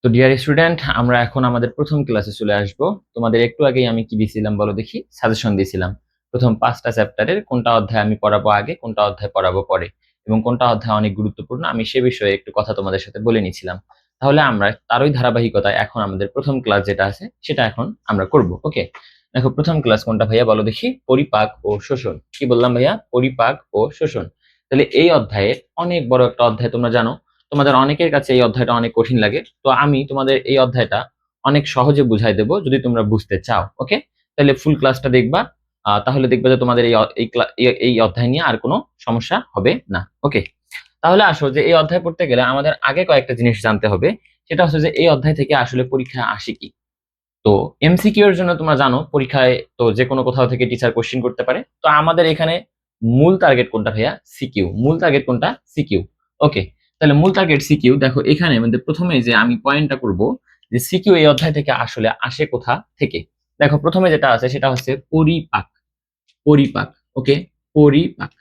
তো dear student, আমরা এখন আমাদের প্রথম ক্লাসে চলে আসব। তোমাদের একটু আগেই আমি কি দিয়েছিলাম বলো দেখি, সাজেশন দিয়েছিলাম। প্রথম 5টা চ্যাপ্টারের কোনটা অধ্যায় আমি পড়াবো আগে, কোনটা অধ্যায় পড়াবো পরে, এবং কোনটা অধ্যায় অনেক গুরুত্বপূর্ণ আমি সে বিষয়ে একটু কথা তোমাদের সাথে বলে নিয়েছিলাম। তাহলে আমরা তারই ধারাবাহিকতায় এখন আমাদের প্রথম ক্লাস যেটা আছে সেটা এখন আমরা করব। ওকে, দেখো প্রথম ক্লাস কোনটা ভাইয়া বলো দেখি, পরিপাক ও শোষণ। কি বললাম ভাইয়া? পরিপাক ও শোষণ। তাহলে এই অধ্যায়ে অনেক বড় একটা অধ্যায়, তোমরা জানো তোমাদের অনেকের কাছে এই অধ্যায়টা অনেক কঠিন লাগে। তো আমি তোমাদের এই অধ্যায়টা অনেক সহজে বুঝাই দেবো যদি তোমরা বুঝতে চাও। ওকে, তাহলে ফুল ক্লাসটা দেখবা। তাহলে দেখবে যে তোমাদের এই অধ্যায় নিয়ে আর কোনো সমস্যা হবে না। ওকে, তাহলে আসো যে এই অধ্যায় পড়তে গেলে আমাদের আগে কয়েকটা জিনিস জানতে হবে। সেটা হচ্ছে যে এই অধ্যায় থেকে আসলে পরীক্ষায় আসে কি। তো এমসিকিউ এর জন্য তোমরা জানো পরীক্ষায় তো যে কোনো কোথাও থেকে টিচার কোশ্চেন করতে পারে। তো আমাদের এখানে মূল টার্গেট কোনটা ভাইয়া? সিকিউ। মূল টার্গেট কোনটা? সিকিউ। ওকে, তাহলে মূল টার্গেট সিকিউ। দেখো এখানে আমাদের প্রথমে যে আমি পয়েন্টটা করব যে সিকিউ এই অধ্যায় থেকে আসলে আসে কোথা থেকে। দেখো প্রথমে যেটা আছে সেটা হচ্ছে পরিপাক। পরিপাক। ওকে, পরিপাক।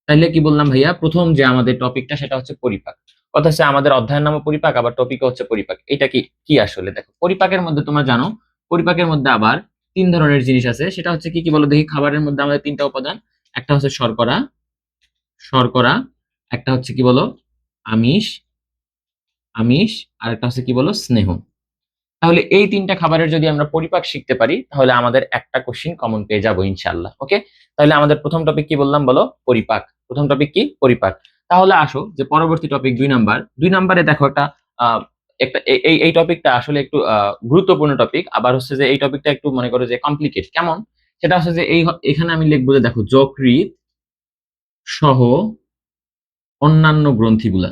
তাইলে কি বললাম ভাইয়া? প্রথম যে আমাদের টপিকটা সেটা হচ্ছে পরিপাক। কথা হচ্ছে আমাদের অধ্যায়ের নামও পরিপাক, আবার টপিকও হচ্ছে পরিপাক। এটা কি কি আসলে? দেখো পরিপাকের মধ্যে তোমরা জানো পরিপাকের মধ্যে আবার তিন ধরনের জিনিস আছে। সেটা হচ্ছে কি কি বলো দেখি? খাবারের মধ্যে আমাদের তিনটা উপাদান। একটা হচ্ছে শর্করা, শর্করা। একটা হচ্ছে কি বলো? আমিষ, আমিষ। আর একটা হচ্ছে কি বলো? স্নেহ। তাহলে এই তিনটা খাবারের যদি আমরা পরিপাক শিখতে পারি তাহলে আমাদের একটা কোশ্চিন কমন পেয়ে যাবো ইনশাআল্লাহ। ওকে, তাহলে আমাদের প্রথম টপিক কি বললাম বলো? পরিপাক। প্রথম টপিক কি? পরিপাক। তাহলে আসো যে পরবর্তী টপিক 2 নাম্বার। 2 নাম্বারে দেখো একটা আহ, একটা এই টপিকটা আসলে একটু গুরুত্বপূর্ণ টপিক। আবার হচ্ছে যে এই টপিকটা একটু মনে করো যে কমপ্লিকেট। কেমন? সেটা হচ্ছে যে এখানে আমি লিখবো যে দেখো যকৃৎ সহ অন্যান্য গ্রন্থিগুলা,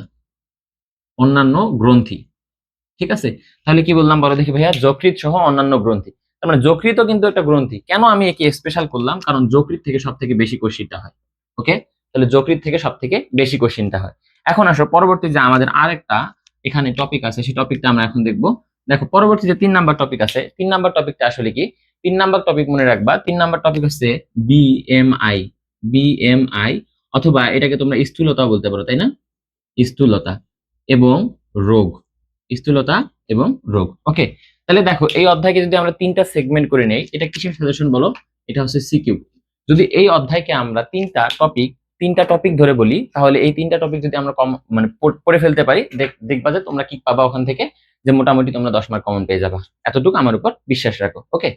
অন্যান্য গ্রন্থি। ঠিক আছে, তাহলে কি বললাম বলো দেখি ভাইয়া? যকৃৎ সহ অন্যান্য গ্রন্থি। তার মানে যকৃতও কিন্তু একটা গ্রন্থি। কেন আমি একে স্পেশাল করলাম? কারণ যকৃৎ থেকে সব থেকে বেশি কোশ্চিনটা হয়। ওকে, তাহলে যকৃৎ থেকে সব থেকে বেশি কোশ্চিনটা হয়। এখন আসো পরবর্তী যে আমাদের আরেকটা এখানে টপিক আছে সেই টপিকটা আমরা এখন দেখবো। দেখো পরবর্তী যে 3 নাম্বার টপিক আছে, 3 নাম্বার টপিকটা আসলে কি? 3 নাম্বার টপিক মনে রাখবা, 3 নাম্বার টপিক হচ্ছে বিএমআই। বিএমআই, অথবা এটাকে তোমরা স্থূলতা বলতে পারো, তাই না? স্থূলতা এবং রোগ। স্থূলতা এবং রোগ। ওকে, তাহলে দেখো এই অধ্যায়কে যদি আমরা 3টা সেগমেন্ট করে নেই, এটা কিসের সাজেশন বলো? এটা হচ্ছে সিকিউ। যদি এই অধ্যায়কে আমরা 3টা টপিক ধরে বলি তাহলে এই 3টা টপিক যদি আমরা কম মানে পড়ে ফেলতে পারি, দেখবা যে তোমরা কি পাবা ওখান থেকে, যে মোটামুটি তোমরা 10 মার্ক কমন পেয়ে যাবা। এতটুকু আমার উপর বিশ্বাস রাখো। ওকে,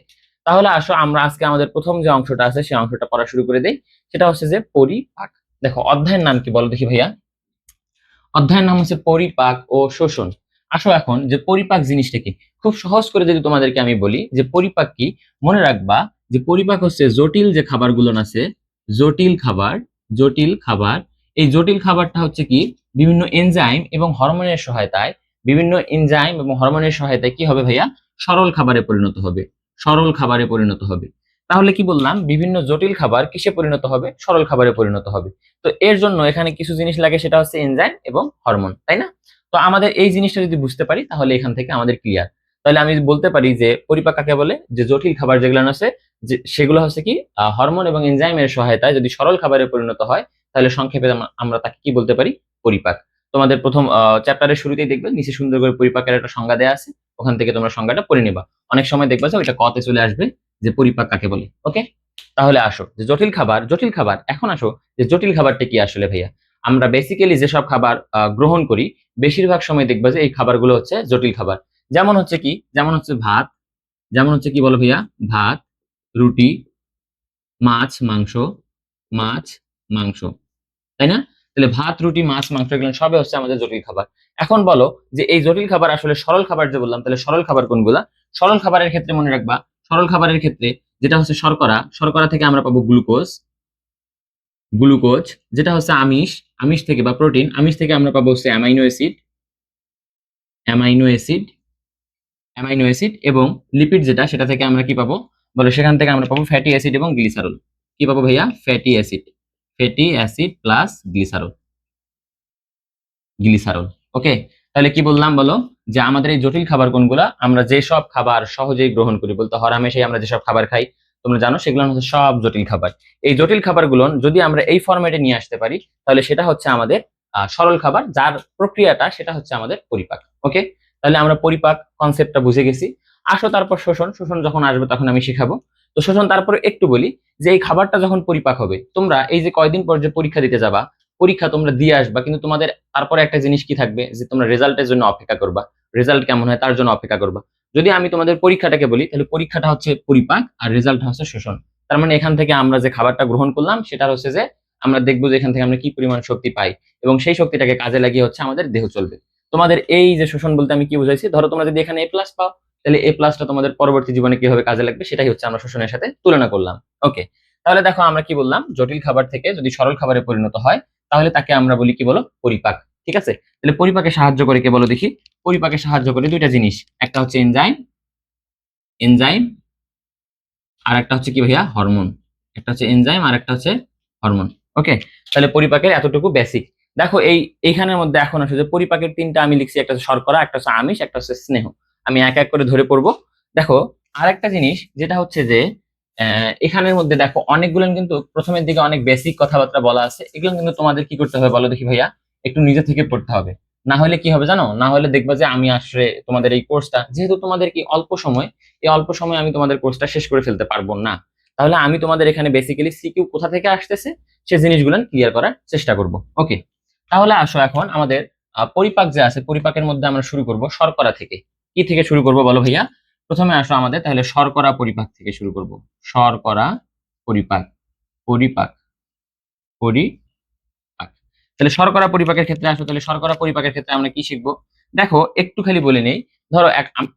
তাহলে আসো আমরা আজকে আমাদের প্রথম যে অংশটা আছে সেই অংশটা পড়া শুরু করে দেই। সেটা হচ্ছে যে পরিপাক। দেখো অধ্যায়ের নাম কি বলো দেখি ভাইয়া? অধ্যায়ের নাম হচ্ছে পরিপাক ও শোষণ। আসো এখন যে পরিপাক জিনিসটা কি, খুব সহজ করে যদি তোমাদেরকে আমি বলি যে পরিপাক কি, মনে রাখবা যে পরিপাক হচ্ছে জটিল যে খাবারগুলো আছে, জটিল খাবার, জটিল খাবার। এই জটিল খাবারটা হচ্ছে কি বিভিন্ন এনজাইম এবং হরমোনের সহায়তায়, বিভিন্ন এনজাইম এবং হরমোনের সহায়তায় কি হবে ভাইয়া? সরল খাবারে পরিণত হবে, সরল খাবারে পরিণত হবে। তাহলে কি বললাম? বিভিন্ন জটিল খাবার কিসে পরিণত হবে? সরল খাবারে পরিণত হবে। তো এর জন্য এখানে কিছু জিনিস লাগে, সেটা হচ্ছে এনজাইম এবং হরমোন, তাই না? তো আমাদের এই জিনিসটা যদি বুঝতে পারি তাহলে এখান থেকে আমাদের ক্লিয়ার। তাহলে আমি বলতে পারি যে পরিপাক কাকে বলে? যে জটিল খাবার যেগুলো আছে যে সেগুলো হচ্ছে কি হরমোন এবং এনজাইমের সহায়তায় যদি সরল খাবারে পরিণত হয় তাহলে সংক্ষেপে আমরা তাকে কি বলতে পারি? পরিপাক। তোমাদের প্রথম চ্যাপ্টারের শুরুতেই দেখবে নিচে সুন্দর করে পরিপাকের একটা সংজ্ঞা দেওয়া আছে, ওখান থেকে তোমরা সংজ্ঞাটা পড়ে নিবা। অনেক সময় দেখবা যে ওইটা কতে চলে আসবে যে পরিপাক কাকে বলে। ওকে, তাহলে আসো যে জটিল খাবার, জটিল খাবার। এখন আসো যে জটিল খাবারটা কি আসলে ভাইয়া? আমরা বেসিক্যালি যেসব খাবার গ্রহণ করি বেশিরভাগ সময় দেখবা যে এই খাবারগুলো হচ্ছে জটিল খাবার। যেমন হচ্ছে কি? যেমন হচ্ছে ভাত, যেমন হচ্ছে কি বলো ভাইয়া? ভাত, রুটি, মাছ, মাংস, মাছ, মাংস, তাই না? তাহলে ভাত, রুটি, মাছ, মাংস এগুলো সবই হচ্ছে আমাদের জটিল খাবার। এখন বলো যে এই জটিল খাবার আসলে সরল খাবার যে বললাম, তাহলে সরল খাবার কোনগুলা? সরল খাবারের ক্ষেত্রে মনে রাখবা, সরল খাবারের ক্ষেত্রে যেটা হচ্ছে শর্করা, শর্করা থেকে আমরা পাবো গ্লুকোজ, গ্লুকোজ। যেটা হচ্ছে আমিষ, আমিষ থেকে বা প্রোটিন, আমিষ থেকে আমরা পাবো হচ্ছে amino acid, amino acid, amino acid. এবং লিপিড যেটা সেটা থেকে আমরা কি পাবো বলো? সেখান থেকে আমরা পাবো ফ্যাটি অ্যাসিড এবং গ্লিসারল। কি পাবো ভাইয়া? Fatty acid, fatty acid plus glycerol, glycerol. Okay, তাহলে কি বললাম বলো? যে আমাদের এই জটিল খাবার কোনগুলা? আমরা যেসব খাবার সহজেই গ্রহণ করি, বলতে হরহামেশাই আমরা যেসব খাবার খাই তোমরা জানো সেগুলো হচ্ছে সব জটিল খাবার। এই জটিল খাবারগুলো যদি আমরা এই ফরম্যাটে নিয়ে আসতে পারি তাহলে সেটা হচ্ছে আমাদের সরল খাবার, যার প্রক্রিয়াটা সেটা হচ্ছে আমাদের পরিপাক। ওকে, তাহলে আমরা পরিপাক কনসেপ্টটা বুঝে গেছি। আসো তারপর শোষণ। শোষণ যখন আসবে তখন আমি শিখাবো। তো শোষণ তারপরে একটু বলি যে এই খাবারটা যখন পরিপাক হবে, তোমরা এই যে কয়দিন পর যে পরীক্ষা দিতে যাবা, পরীক্ষা তোমরা দিয়ে আসবা, কিন্তু তোমাদের তারপরে একটা জিনিস কি থাকবে যে তোমরা রেজাল্টের জন্য অপেক্ষা করবা। রেজাল্ট কেমন হয় তার জন্য অপেক্ষা করবা। যদি আমি তোমাদের পরীক্ষাটাকে বলি, তাহলে পরীক্ষাটা হচ্ছে পরিপাক আর রেজাল্টটা হচ্ছে শোষণ। তার মানে এখান থেকে আমরা যে খাবারটা গ্রহণ করলাম সেটা হচ্ছে যে আমরা দেখবো যে এখান থেকে আমরা কি পরিমাণ শক্তি পাই, এবং সেই শক্তিটাকে কাজে লাগিয়ে হচ্ছে আমাদের দেহ চলবে। তোমাদের এই যে শোষণ বলতে আমি কি বুঝাইছি, ধরো তোমরা যদি এখানে A+ পাও, তাহলে A+টা তোমাদের পরবর্তী জীবনে কিভাবে কাজে লাগবে সেটাই হচ্ছে আমরা শোষণের সাথে তুলনা করলাম। ওকে, তাহলে দেখো আমরা কি বললাম, জটিল খাবার থেকে যদি সরল খাবারে পরিণত হয় তাহলে তাকে আমরা বলি কি বলো, পরিপাক। ঠিক আছে, তাহলে পরিপাকে সাহায্য করে কে বলো দেখি। পরিপাকে সাহায্য করে দুইটা জিনিস, একটা হচ্ছে এনজাইম, এনজাইম, আর একটা হচ্ছে কি ভাইয়া, হরমোন। একটা হচ্ছে এনজাইম আর একটা হচ্ছে হরমোন। ওকে, তাহলে পরিপাকের এতটুকু বেসিক। দেখো এইখানের মধ্যে এখন আসলে যে পরিপাকের তিনটা আমি লিখছি, একটা হচ্ছে শর্করা, একটা হচ্ছে আমিষ, একটা হচ্ছে স্নেহ। আমি এক এক করে ধরে পড়বো। দেখো আরেকটা জিনিস যেটা হচ্ছে যে এখানের মধ্যে দেখো অনেকগুলো কিন্তু প্রথমের দিকে অনেক বেসিক কথাবার্তা বলা আছে, এগুলো কিন্তু তোমাদের কি করতে হবে বলো দেখি ভাইয়া, একটু নিজে থেকে পড়তে হবে। না হলে কি হবে জানো, না হলে দেখবা যে আমি আসলে তোমাদের এই কোর্সটা, যেহেতু তোমাদের কি অল্প সময়, এই অল্প সময়ে আমি তোমাদের কোর্সটা শেষ করে ফেলতে পারবো না। তাহলে আমি তোমাদের এখানে বেসিক্যালি সিকিউ কোথা থেকে আসতেছে সেই জিনিসগুলো ক্লিয়ার করার চেষ্টা করব। ওকে, তাহলে আসো এখন আমাদের পরিপাক যে আছে, পরিপাকের মধ্যে আমরা শুরু করব শর্করা থেকে। কি থেকে শুরু করব বলো ভাইয়া? প্রথমে আসো আমাদের তাহলে শর্করা পরিপাক থেকে শুরু করব। শর্করা পরিপাক, পরিপাক, পরিপাক। তাহলে শর্করা পরিপাকের ক্ষেত্রে আসো, তাহলে শর্করা পরিপাকের ক্ষেত্রে আমরা কি শিখবো? দেখো একটু খালি বলে নেই। ধরো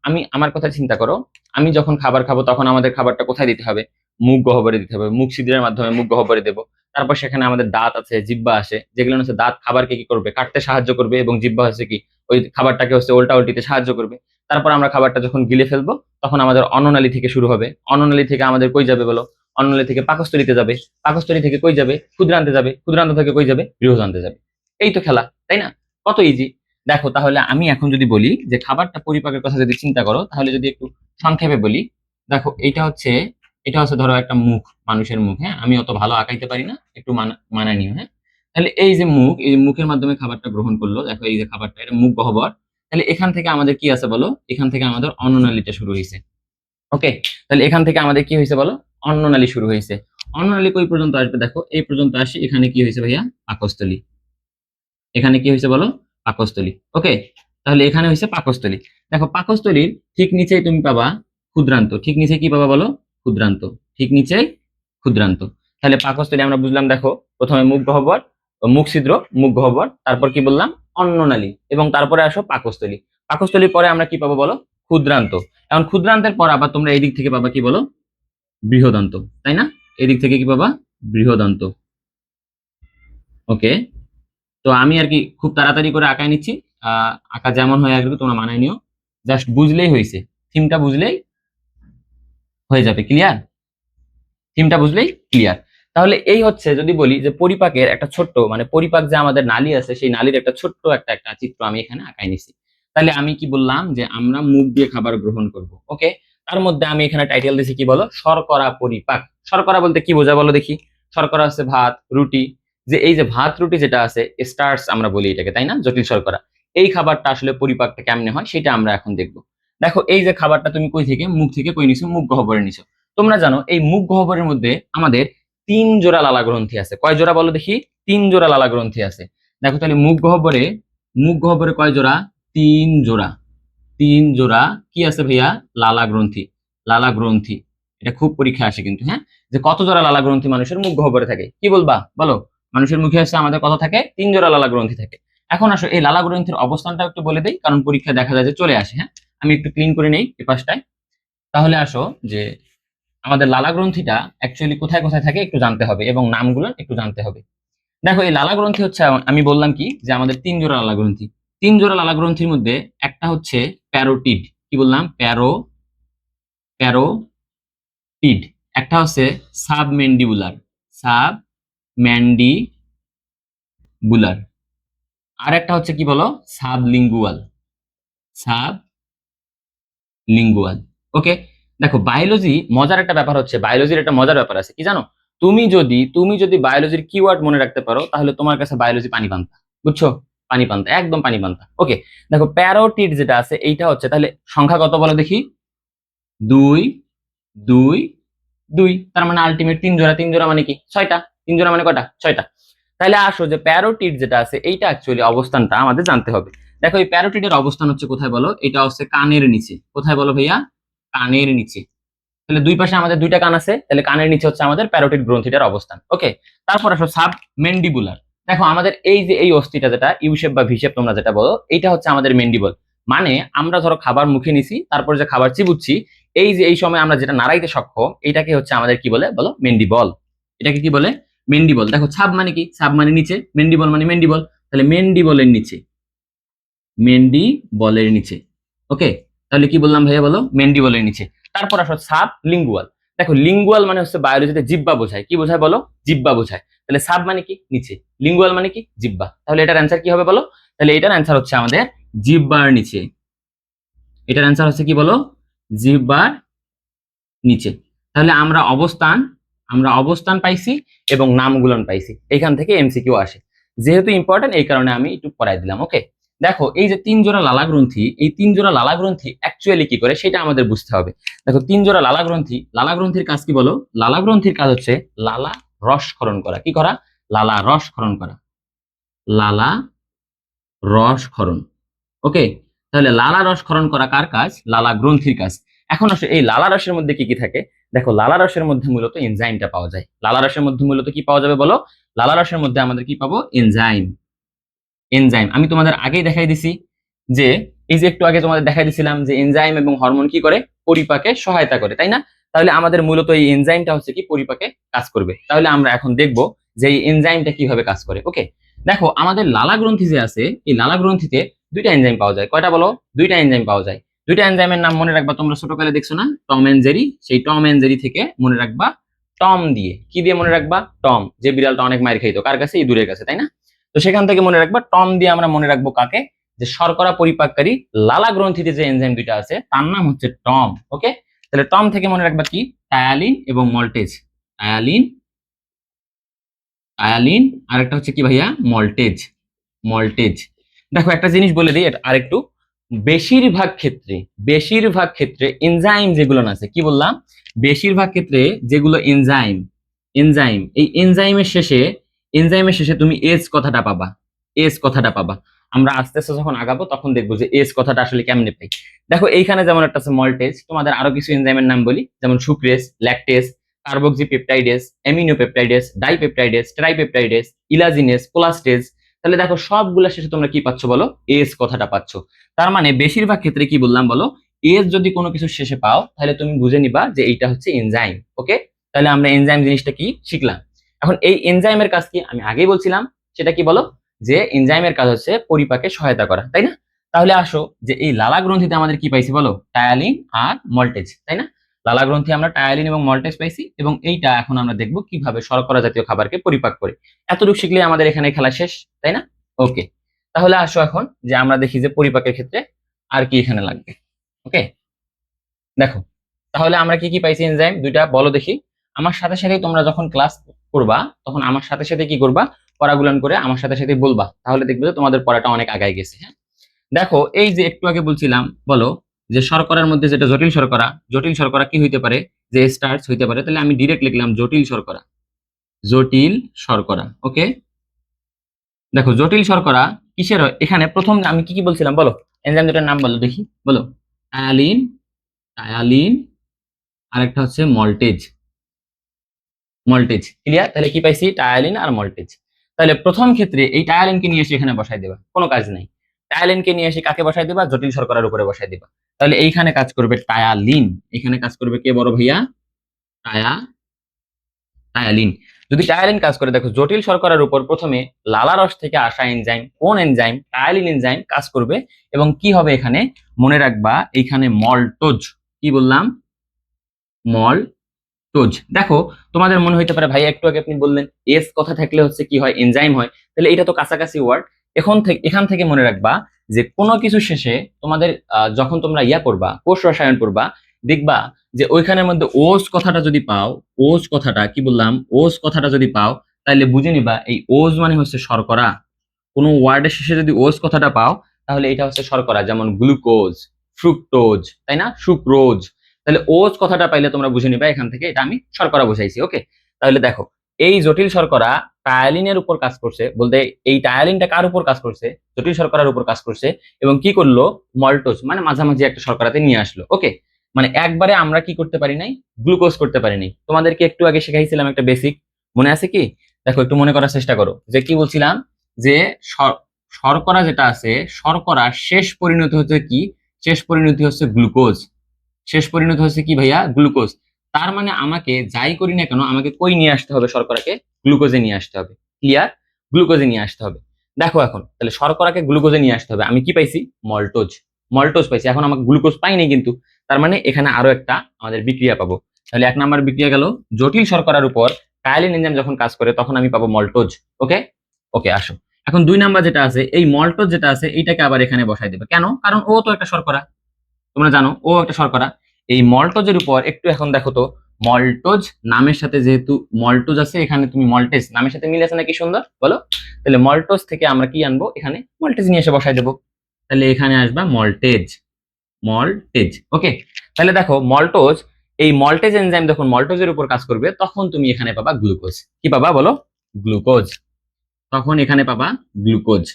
আমি আমার কথা চিন্তা করো, আমি যখন খাবার খাবো তখন আমাদের খাবারটা কোথায় দিতে হবে? মুখ গহ্বরে দিতে হবে, মুখ ছিদ্রের মাধ্যমে মুখ গহ্বরে দেবো। তারপর সেখানে আমাদের দাঁত আছে, জিহ্বা আসে, যেগুলো হচ্ছে দাঁত খাবারকে কি করবে, কাটতে সাহায্য করবে, এবং জিহ্বা হচ্ছে কি ওই খাবারটাকে হচ্ছে উল্টা উল্টিতে সাহায্য করবে। তারপর আমরা খাবারটা যখন গিলে ফেলবো তখন আমাদের অন্ননালী থেকে শুরু হবে। অন্ননালী থেকে আমাদের কই যাবে বলো? অন্ননালী থেকে পাকস্থলীতে যাবে। পাকস্থলী থেকে কই যাবে? ক্ষুদ্রান্তে যাবে। ক্ষুদ্রান্ত থেকে কই যাবে? বৃহদান্তে যাবে। এই তো খেলা, তাই না? কত ইজি। দেখো তাহলে আমি এখন যদি বলি যে খাবারটা পরিপাকের কথা যদি চিন্তা করো, তাহলে যদি একটু সংক্ষেপে বলি, দেখো এটা হচ্ছে ধরো একটা মুখ, মানুষের মুখ। হ্যাঁ, আমি অত ভালো আঁকাইতে পারি না, একটু মানায় নিও। হ্যাঁ, তাহলে এই যে মুখ, এই মুখের মাধ্যমে খাবারটা গ্রহণ করলো, দেখো এই যে খাবারটা, এটা মুখ গহ্বর। তাহলে এখান থেকে আমাদের কি আছে বলো? এখান থেকে আমাদের অন্ননালীটা শুরু হয়েছে। ওকে, তাহলে এখান থেকে আমাদের কি হয়েছে বলো? অন্ননালী শুরু হয়েছে। অন্ননালী কই পর্যন্ত আসবে? দেখো এই পর্যন্ত আসি। এখানে কি হয়েছে ভাইয়া? পাকস্থলী। এখানে কি হয়েছে বলো? পাকস্থলী। ওকে, তাহলে এখানে হয়েছে পাকস্থলী। দেখো পাকস্থলীর ঠিক নিচেই তুমি পাবা ক্ষুদ্রান্ত। ঠিক নিচে কি পাবা বলো? ক্ষুদ্রান্ত। ঠিক নিচেই ক্ষুদ্রান্ত। তাহলে পাকস্থলী আমরা বুঝলাম। দেখো প্রথমে মুখ গহ্বর, মুখ ছিদ্র, মুখ গহ্বর, তারপর কি বললাম? অন্ননালী, এবং তারপরে আসো পাকস্থলী। পাকস্থলীর পরে আমরা কি পাবো বলো? ক্ষুদ্রান্ত। এখন ক্ষুদ্রান্তের পর আবার তোমরা এই দিক থেকে পাবা কি বলো? বৃহদান্ত, তাই না? এদিক থেকে কি পাবা? বৃহদান্ত। ওকে, তো আমি আর কি খুব তাড়াতাড়ি করে আঁকায় নিচ্ছি। আঁকা যেমন হয় আর কি তোমরা মানায় নিও। জাস্ট বুঝলেই হয়েছে, থিমটা বুঝলেই হয়ে যাবে ক্লিয়ার। থিমটা বুঝলেই ক্লিয়ার। তাহলে এই হচ্ছে যদি বলি যে পরিপাকের একটা ছোট্ট, মানে পরিপাক যে আমাদের নালী আছে সেই নালীর একটা ছোট্ট একটা একটা চিত্র আমি এখানে আঁকায় নিছি। তাহলে আমি কি বললাম যে আমরা মুখ দিয়ে খাবার গ্রহণ করব। ওকে, তার মধ্যে আমি এখানে টাইটেল দিছি কি বলো? শর্করা পরিপাক। শর্করা বলতে কি বোঝা বলো দেখি? শর্করা হচ্ছে ভাত, রুটি। যে এই যে ভাত রুটি যেটা আছে, স্টার্চ আমরা বলি এটাকে, তাই না? জটিল শর্করা। এই খাবারটা আসলে পরিপাকটা কেমনে হয় সেটা আমরা এখন দেখবো। দেখো এই যে খাবারটা তুমি কই থেকে, মুখ থেকে কই নিছো? মুখ গহ্বরে নিছো। তোমরা জানো এই মুখ গহ্বরের মধ্যে আমাদের 3 জোড়া লালা গ্রন্থি আছে। কয় জোড়া বলো দেখি? 3 জোড়া লালা গ্রন্থি আছে। দেখো তাহলে মুখ গহ্বরে কয় জোড়া? 3 জোড়া। 3 জোড়া কি আছে ভাইয়া? লালা গ্রন্থি। লালা গ্রন্থি, এটা খুব পরীক্ষা আসে কিন্তু। হ্যাঁ, যে কত জোড়া লালা গ্রন্থি মানুষের মুখ গহ্বরে থাকে, কি বলবা বলো? মানুষের মুখে আছে আমাদের কত থাকে? 3 জোড়া লালা গ্রন্থি থাকে। এখন আসো এই লালা গ্রন্থির অবস্থানটা একটু বলে দেই, কারণ পরীক্ষায় দেখা যায় যে চলে আসে। হ্যাঁ, আমি একটু ক্লিন করে নেই এই পাশটায়। তাহলে আসো যে আমাদের লালা গ্রন্থিটা অ্যাকচুয়ালি কোথায় কোথায় থাকে একটু জানতে হবে, এবং নামগুলো একটু জানতে হবে। দেখো এই লালা গ্রন্থি হচ্ছে, আমি বললাম কি যে আমাদের 3 জোড়া লালা গ্রন্থি। 3 জোড়া লালা গ্রন্থির মধ্যে একটা হচ্ছে প্যারোটিড। কি বললাম? প্যারোটিড। একটা হচ্ছে সাবমেন্ডিবুলার। সাবম্যান্ডিবুলার। আর একটা হচ্ছে কি বলো? সাবলিঙ্গুয়াল। সাবলিঙ্গুয়াল। ওকে, দেখো বায়োলজি মজার একটা ব্যাপার হচ্ছে, বায়োলজির একটা মজার ব্যাপার আছে কি জানো? তুমি যদি বায়োলজির কিওয়ার্ড মনে রাখতে পারো তাহলে তোমার কাছে বায়োলজি পানি পান্তা। বুঝছো? পানি পান্তা, একদম পানি পান্তা। ওকে, দেখো প্যারোটিড যেটা আছে এইটা হচ্ছে, তাহলে সংখ্যা কত বলো দেখি? 2 2 2, তার মানে আলটিমেট 3 জোড়া, 3 জোড়া মানে কি 6টা, 3 জোড়া মানে কয়টা 6টা। তাহলে আসো যে প্যারোটিড যেটা আছে এইটা অ্যাকচুয়ালি অবস্থানটা আমাদের জানতে হবে। দেখো এই প্যারোটিডের অবস্থান হচ্ছে কোথায় বলো? এটা হচ্ছে কানের নিচে। কোথায় বলো ভাইয়া? কানের নিচে। তাহলে দুই পাশে আমাদের দুইটা কান আছে, তাহলে কানের নিচে হচ্ছে আমাদের প্যারোটিড গ্রন্থিটার অবস্থান। ওকে, তারপর আসো সাব মেন্ডিবুলার। দেখো আমাদের এই যে এই অস্থিটা যেটা ইউ শেপ বা ভি শেপ তোমরা যেটা বলো, এইটা হচ্ছে আমাদের মেন্ডিবল। মানে আমরা ধরো খাবার মুখে নিছি, তারপর যে খাবার চিবুচ্ছি, এই যে এই সময় আমরা যেটা নাড়াইতে সক্ষম, এটাকে হচ্ছে আমাদের কি বলে বলো? মেন্ডিবল। এটাকে কি বলে? মেন্ডিবল। দেখো ছাব মানে কি? ছাব মানে নিচে, মেন্ডিবল মানে মেন্ডিবল। তাহলে মেন্ডিবলের নিচে, মেন্ডিবলের নিচে। ওকে, তাহলে কি বললাম ভাইয়া বলো? মেন্ডিবলের নিচে। তারপর আসো সাব লিঙ্গুয়াল। দেখো লিঙ্গুয়াল মানে হচ্ছে বায়োলজিতে জিহ্বা বোঝায়। কি বোঝায় বলো? জিহ্বা বোঝায়। তাহলে সাব মানে কি? নিচে, লিঙ্গুয়াল মানে কি? জিহ্বা। তাহলে এটার অ্যান্সার কি হবে বলো? তাহলে এটার অ্যান্সার হচ্ছে আমাদের জিহ্বার নিচে। এটার অ্যান্সার হচ্ছে কি বলো? জিহ্বার নিচে। তাহলে আমরা অবস্থান পাইছি এবং নামগুলন পাইছি। এখান থেকে এমসিকিউ আসে, যেহেতু ইম্পর্টেন্ট এই কারণে আমি একটু পড়াই দিলাম। ওকে, দেখো এই যে 3 জোড়া লালা গ্রন্থি, এই 3 জোড়া লালা গ্রন্থি অ্যাকচুয়ালি কি করে সেটা আমাদের বুঝতে হবে। দেখো 3 জোড়া লালা গ্রন্থি, লালা গ্রন্থির কাজ কি বলো? লালা গ্রন্থির কাজ হচ্ছে লালা রস ক্ষরণ করা। কি করা? লালা রস ক্ষরণ করা। লালা রস ক্ষরণ। ওকে, তাহলে লালা রস ক্ষরণ করা কার কাজ? লালা গ্রন্থির কাজ। এখন আসলে এই লালা রসের মধ্যে কি কি থাকে? দেখো লালা রসের মধ্যে মূলত এনজাইমটা পাওয়া যায়। লালা রসের মধ্যে মূলত কি পাওয়া যাবে বলো? লালা রসের মধ্যে আমাদের কি পাবো? এনজাইম। এনজাইম আমি তোমাদের আগেই দেখাই দিছি যে, এই যে একটু আগে তোমাদের দেখাই দিছিলাম যে এনজাইম এবং হরমোন কি করে? পরিপাকে সহায়তা করে, তাই না? তাহলে আমাদের মূলত এই এনজাইমটা হচ্ছে কি পরিপাকে কাজ করবে। তাহলে আমরা এখন দেখব যে এই এনজাইমটা কিভাবে কাজ করে। ওকে, দেখো আমাদের লালা গ্রন্থি যে আছে, এই লালা গ্রন্থিতে দুইটা এনজাইম পাওয়া যায়। কয়টা বলো? দুইটা এনজাইম পাওয়া যায়। দুইটা এনজাইমের নাম মনে রাখবা, তোমরা ছোটকালে দেখছো না টম এন্ড জেরি? সেই টম এন্ড জেরি থেকে মনে রাখবা টম দিয়ে। কি দিয়ে মনে রাখবা? টম। যে বিড়ালটা অনেক মাইর খাইতো কার কাছে? ইঁদুরের কাছে, তাই না? তো সেখান থেকে মনে রাখবা টম দিয়ে আমরা মনে রাখবো কাকে? যে শর্করা পরিপাককারী লালা গ্রন্থিতে যে এনজাইম দুইটা আছে তার নাম হচ্ছে টম। ওকে, তাহলে টম থেকে মনে রাখবা কি? টায়ালিন এবং মল্টেজ। টায়ালিন, টায়ালিন আর একটা হচ্ছে কি ভাইয়া? মল্টেজ। মল্টেজ। দেখো একটা জিনিস বলে দিই আরেকটু, বেশিরভাগ ক্ষেত্রে, বেশিরভাগ ক্ষেত্রে এনজাইম যেগুলো আছে, কি বললাম? বেশিরভাগ ক্ষেত্রে যেগুলো এনজাইম, এনজাইম এই এনজাইমের শেষে তুমি এস কথাটা পাবা। এস কথাটা পাবা। আমরা আস্তে আস্তে যখন আগাবো তখন দেখবো যে এস কথাটা আসলে কেমনে পাই। দেখো এইখানে যেমন একটা আছে মল্টেজ, তোমাদের আরো কিছু এনজাইমের নাম বলি, যেমন sucrase, lactase, carboxypeptidase, aminopeptidase, dipeptidase, tripeptidase, elastase, cholesterase. তাহলে দেখো সবগুলা শেষে তোমরা কি পাচ্ছ বলো? এস কথাটা পাচ্ছ। তার মানে বেশিরভাগ ক্ষেত্রে কি বললাম বলো? এস যদি কোনো কিছু শেষে পাও তাহলে তুমি বুঝে নিবা যে এইটা হচ্ছে এনজাইম। ওকে, তাহলে আমরা এনজাইম জিনিসটা কি শিখলাম। এখন এই এনজাইমের কাজ কি আমি আগেই বলছিলাম, সেটা কি বলো? যে এনজাইমের কাজ হচ্ছে পরিপাকে সহায়তা করা, তাই না? তাহলে আসো যে এই লালা গ্রন্থিতে আমাদের কি পাইছি বলো? টায়ালিন আর মল্টেজ, তাই না? লালা গ্রন্থি আমরা টায়ালিন এবং মল্টেজ পাইছি, এবং এইটা এখন আমরা দেখবো কিভাবে শর্করা জাতীয় খাবারকে পরিপাক করে। এতটুকু শিখলে আমাদের এখানে খেলা শেষ, তাই না? ওকে, তাহলে আসো এখন যে আমরা দেখি যে পরিপাকের ক্ষেত্রে আর কি এখানে লাগবে। ওকে, দেখো তাহলে আমরা কি কি পাইছি এনজাইম দুইটা বলো দেখি। আমার সাথে সাথে তোমরা যখন ক্লাস করবা তখন আমার সাথে সাথে কি করবা? পড়াগুলান করে আমার সাথে সাথে বলবা, তাহলে দেখবে যে তোমাদের পড়াটা অনেক আগায় গেছে। হ্যাঁ, দেখো এই যে একটু আগে বলছিলাম বলো যে শর্করার মধ্যে যেটা জটিল শর্করা, জটিল শর্করা কি হইতে পারে? যে স্টার্চ হইতে পারে। তাহলে আমি ডিরেক্ট লিখলাম জটিল শর্করা। জটিল শর্করা। ওকে, দেখো জটিল শর্করা কিসের হয়? এখানে প্রথম আমি কি কি বলছিলাম বলো? এনজাইম দুটার নাম বলো দেখি, বলো। টায়ালিন, টায়ালিন আর একটা হচ্ছে মল্টেজ। Maltase clear? তাহলে কি পাইছি? টায়ালিন আর মল্টেজ। তাহলে প্রথম ক্ষেত্রে এই টায়ালিনকে নিয়ে এসে এখানে বসাই দেবা, কোনো কাজ নাই। টায়ালিনকে নিয়ে এসে কাকে বসাই দিবা? জটিল শর্করার উপরে বসাই দিবা। তাহলে এইখানে কাজ করবে টায়ালিন, এখানে কাজ করবে কে বড় ভাইয়া? টায়া, টায়ালিন। যদি টায়ালিন কাজ করে, দেখো জটিল শর্করার উপর প্রথমে লালা রস থেকে আসা এনজাইম, কোন এনজাইম? টায়ালিন এনজাইম কাজ করবে, এবং কি হবে এখানে? মনে রাখবা এইখানে মল্টোজ। কি বললাম? মল্টোজ। দেখো তোমাদের মনে হইতে পারে ভাই একটু আগে আপনি বললেন এস কথা থাকলে হচ্ছে কি হয়? এনজাইম হয়। তাহলে এটা তো কাছাকাছি ওয়ার্ড। এখান থেকে মনে রাখবা যে কোনো কিছু শেষে তোমাদের যখন তোমরা ইয়া করবা, কোষ রসায়ন পড়বা, দেখবা যে ওইখানের মধ্যে ওস কথাটা যদি পাও, ওস কথাটা কি বললাম? ওস কথাটা যদি পাও তাহলে বুঝে নিবা এই ওস মানে হচ্ছে শর্করা। কোনো ওয়ার্ডের শেষে যদি ওজ কথাটা পাও তাহলে এটা হচ্ছে শর্করা, যেমন গ্লুকোজ, ফ্রুক্টোজ, তাই না, সুক্রোজ। তাহলে ওজ কথাটা পাইলে তোমরা বুঝে নিবা এখান থেকে এটা আমি শর্করা বুঝাইছি। ওকে, তাহলে দেখো এই জটিল শর্করা টায়ালিনের উপর কাজ করছে, বলতে এই টায়ালিনটা কার উপর কাজ করছে, জটিল শর্করার উপর কাজ করছে, এবং কি করলো, মল্টোজ মানে মাঝামাঝি একটা শর্করাতে নিয়ে আসলো। ওকে, মানে একবারে আমরা কি করতে পারি নাই, গ্লুকোজ করতে পারিনি। তোমাদেরকে একটু আগে শিখাইছিলাম একটা বেসিক, মনে আছে কি? দেখো একটু মনে করার চেষ্টা করো, যে কি বলছিলাম, যে শর্করা যেটা আছে, শর্করা শেষ পরিণতি হচ্ছে কি, শেষ পরিণতি হচ্ছে গ্লুকোজ, শেষ পরিণতি হচ্ছে কি ভাইয়া, গ্লুকোজ। তার মানে আমাকে যাই করি না কেন, আমাকে কই নিয়ে আসতে হবে, শর্করাকে গ্লুকোজে নিয়ে আসতে হবে। ক্লিয়ার? গ্লুকোজে নিয়ে আসতে হবে। দেখো এখন তাহলে শর্করাকে গ্লুকোজে নিয়ে আসতে হবে, আমি কি পাইছি, মল্টোজ, মল্টোজ পাইছি। এখন আমাকে গ্লুকোজ পাইনি কিন্তু, তার মানে এখানে আরো একটা আমাদের বিক্রিয়া পাবো। তাহলে এক নাম্বার বিক্রিয়া গেল, জটিল শর্করার উপর কায়ালিন এনজাইম যখন কাজ করে তখন আমি পাবো মল্টোজ। ওকে, ওকে আসো। এখন দুই নাম্বার যেটা আছে, এই মল্টোজ যেটা আছে এইটাকে আবার এখানে বসাই দেবে, কেন? কারণ ও তো একটা শর্করা, তোমরা জানো ও একটা শর্করা। এই মল্টোজের উপর একটু এখন দেখো তো, মল্টোজ নামের সাথে যেহেতু মল্টোজ আছে, এখানে তুমি মল্টেজ নামের সাথে মিল আছে নাকি, সুন্দর বলো। তাহলে মল্টোজ থেকে আমরা কি আনবো, এখানে মল্টেজ নিয়ে এসে বসাই দেবো। তাহলে এখানে আসবা মল্টেজ, মল্টেজ। ওকে, তাহলে দেখো মল্টোজ, এই মল্টেজ এনজাইম যখন মল্টোজের উপর কাজ করবে তখন তুমি এখানে পাবা গ্লুকোজ। কি পাবা বলো, গ্লুকোজ। তখন এখানে পাবা গ্লুকোজ,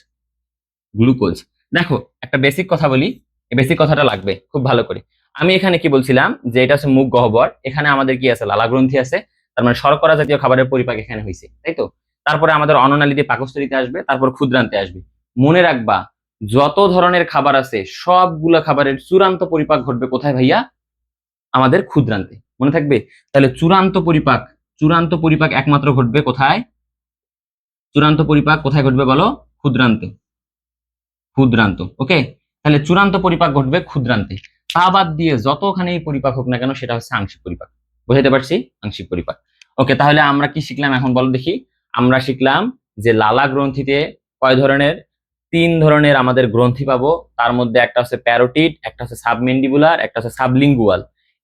গ্লুকোজ। দেখো একটা বেসিক কথা বলি, এই বেসিক কথাটা লাগবে খুব ভালো করে। আমি এখানে কি বলছিলাম, যে এটা হচ্ছে মুখ গহ্বর, এখানে আমাদের কি আছে, লালা গ্রন্থি আছে, তার মানে শর্করা জাতীয় খাবারের পরিপাক এখানে হয়েছে, তাই তো। তারপরে আমাদের অন্ননালী দিয়ে পাকস্থলীতে আসবে, তারপর ক্ষুদ্রান্তে আসবে। মনে রাখবা যত ধরনের খাবার আছে সবগুলা খাবারের চূড়ান্ত পরিপাক ঘটবে কোথায় ভাইয়া, আমাদের ক্ষুদ্রান্তে, মনে থাকবে। তাহলে চূড়ান্ত পরিপাক, চূড়ান্ত পরিপাক একমাত্র ঘটবে কোথায়, চূড়ান্ত পরিপাক কোথায় ঘটবে বলো, ক্ষুদ্রান্তে, ক্ষুদ্রান্ত। ওকে, তাহলে চূড়ান্ত পরিপাক ঘটবে ক্ষুদ্রান্তে। তা বাদ দিয়ে যতখানেই পরিপাক হোক না কেন সেটা হচ্ছে আংশিক পরিপাক। বুঝাতে পারছি, আংশিক পরিপাক। ওকে, তাহলে আমরা কি শিখলাম এখন বলো দেখি। আমরা শিখলাম যে লালা গ্রন্থিতে কয় ধরনের, তিন ধরনের আমাদের গ্রন্থি পাবো। তার মধ্যে একটা হচ্ছে প্যারোটিড, একটা হচ্ছে সাবমেন্ডিবুলার, একটা হচ্ছে সাবলিঙ্গুয়াল।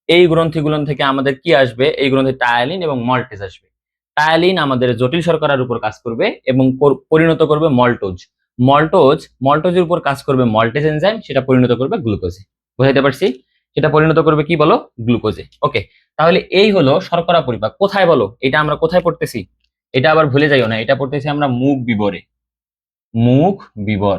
এই গ্রন্থিগুলো থেকে আমাদের কি আসবে, এই গ্রন্থি টায়ালিন এবং মল্টেজ আসবে। টায়ালিন আমাদের জটিল শর্করার উপর কাজ করবে এবং পরিণত করবে মল্টোজ। মল্টোজ, মল্টোজের উপর কাজ করবে মল্টেজ এনজাইম, সেটা পরিণত করবে গ্লুকোজে। বুঝাইতে পারছি, সেটা পরিণত করবে কি বলো, গ্লুকোজে। ওকে, তাহলে এই হলো শর্করা পরিপাক। কোথায় বলো, এটা আমরা কোথায় পড়তেছি, এটা আবার ভুলে যাইও না, এটা পড়তেছি আমরা মুখ বিবরে, মুখ বিবর।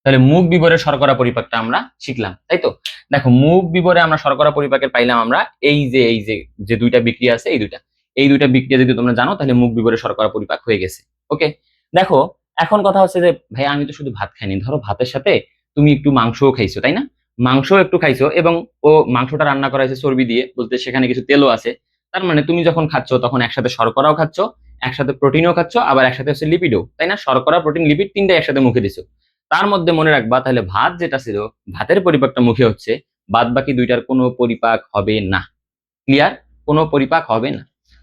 তাহলে মুখ বিবরের শর্করা পরিপাকটা আমরা শিখলাম, তাই তো। দেখো মুখ বিবরে আমরা শর্করা পরিপাকের পাইলাম আমরা এই যে যে দুইটা বিক্রিয়া আছে, এই দুইটা বিক্রিয়া যদি তোমরা জানো তাহলে মুখ বিবরে শর্করা পরিপাক হয়ে গেছে। ওকে, দেখো এখন কথা হচ্ছে যে ভাই আমি তো শুধু ভাত খাইনি, ধরো ভাতের সাথে তুমি একটু মাংসও খাইছো, তাই না, মাংসও একটু খাইছো, এবং ও মাংসটা রান্না করা হয়েছে চর্বি দিয়ে, বলতে সেখানে কিছু তেলও আছে। তার মানে তুমি যখন খাচ্ছ তখন একসাথে শর্করাও খাচ্ছ, একসাথে প্রোটিনও খাচ্ছ, আবার একসাথে হচ্ছে লিপিডও, তাই না, শর্করা প্রোটিন লিপিড তিনটা একসাথে মুখে দিছো। তার মধ্যে মনে রাখবা তাহলে ভাত যেটা ছিল, ভাতের পরিপাকটা মুখে হচ্ছে, বাদ বাকি দুইটার কোনো পরিপাক হবে না। ক্লিয়ার? কোনো পরিপাক হবে না।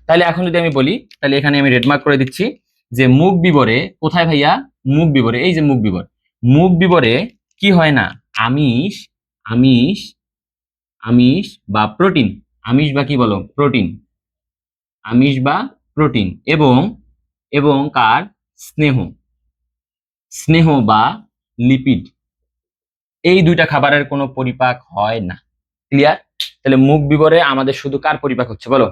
তাহলে এখন যদি আমি বলি, তাহলে এখানে আমি রেডমার্ক করে দিচ্ছি যে মুখ বিবরে কোথায় ভাইয়া, মুখ বিবরে, এই যে মুখ বিবর, মুখ বিবরে কি হয় না, আমিষ, আমিষ, আমিষ বা প্রোটিন, আমিষ বা কি বলো, প্রোটিন, আমিষ বা প্রোটিন, এবং এবং কার, স্নেহ, স্নেহ বা লিপিড, এই দুইটা খাবারের কোনো পরিপাক হয় না। ক্লিয়ার? তাহলে মুখ বিবরে আমাদের শুধু কার পরিপাক হচ্ছে বলো,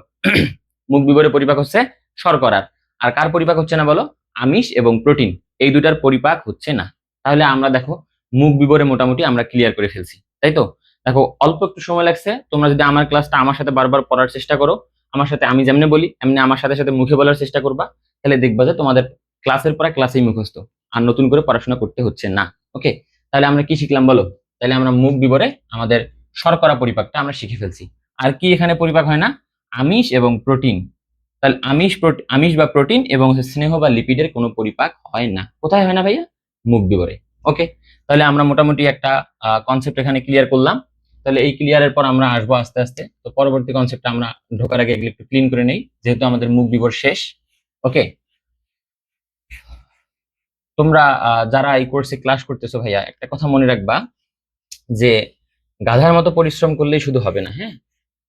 মুখ বিবরে পরিপাক হচ্ছে শর্করার। আর কার পরিপাক হচ্ছে না বলো, আমিষ এবং প্রোটিন, এই দুটার পরিপাক হচ্ছে না। তাহলে আমরা দেখো মুখ বিবরে মোটামুটি আমরা ক্লিয়ার করে ফেলছি, তাই তো। দেখো অল্প একটু সময় লাগছে, তোমরা যদি আমার ক্লাসটা আমার সাথে বারবার পড়ার চেষ্টা করো, আমার সাথে আমি যেমনি বলি এমনি আমার সাথে সাথে মুখে বলার চেষ্টা করবা, তাহলে দেখবা যে তোমাদের ক্লাসের পরে ক্লাসেই মুখস্থ, আর নতুন করে পড়াশোনা করতে হচ্ছে না। ওকে, তাহলে আমরা কি শিখলাম বলো, তাহলে আমরা মুখ বিবরে আমাদের শর্করা পরিপাকটা আমরা শিখে ফেলছি। আর কি এখানে পরিপাক হয় না, আমিষ এবং প্রোটিন। তাহলে আমিষ বা প্রোটিন এবং স্নেহ বা লিপিডের কোনো পরিপাক হয় না। কোথায় হয় না ভাইয়া, মুখ বিবরে। ওকে, তাহলে আমরা মোটামুটি একটা কনসেপ্ট এখানে ক্লিয়ার করলাম। তাহলে এই ক্লিয়ারের পর আমরা আসবো আস্তে আস্তে, তো পরবর্তী কনসেপ্টটা আমরা ঢোকার আগে এগুলো একটু ক্লিন করে নেই, যেহেতু আমাদের মুখ বিবর শেষ। ওকে, তোমরা যারা এই কোর্সে ক্লাস করতেছো ভাইয়া একটা কথা মনে রাখবা, যে গাধার মতো পরিশ্রম করলেই শুধু হবে না, হ্যাঁ,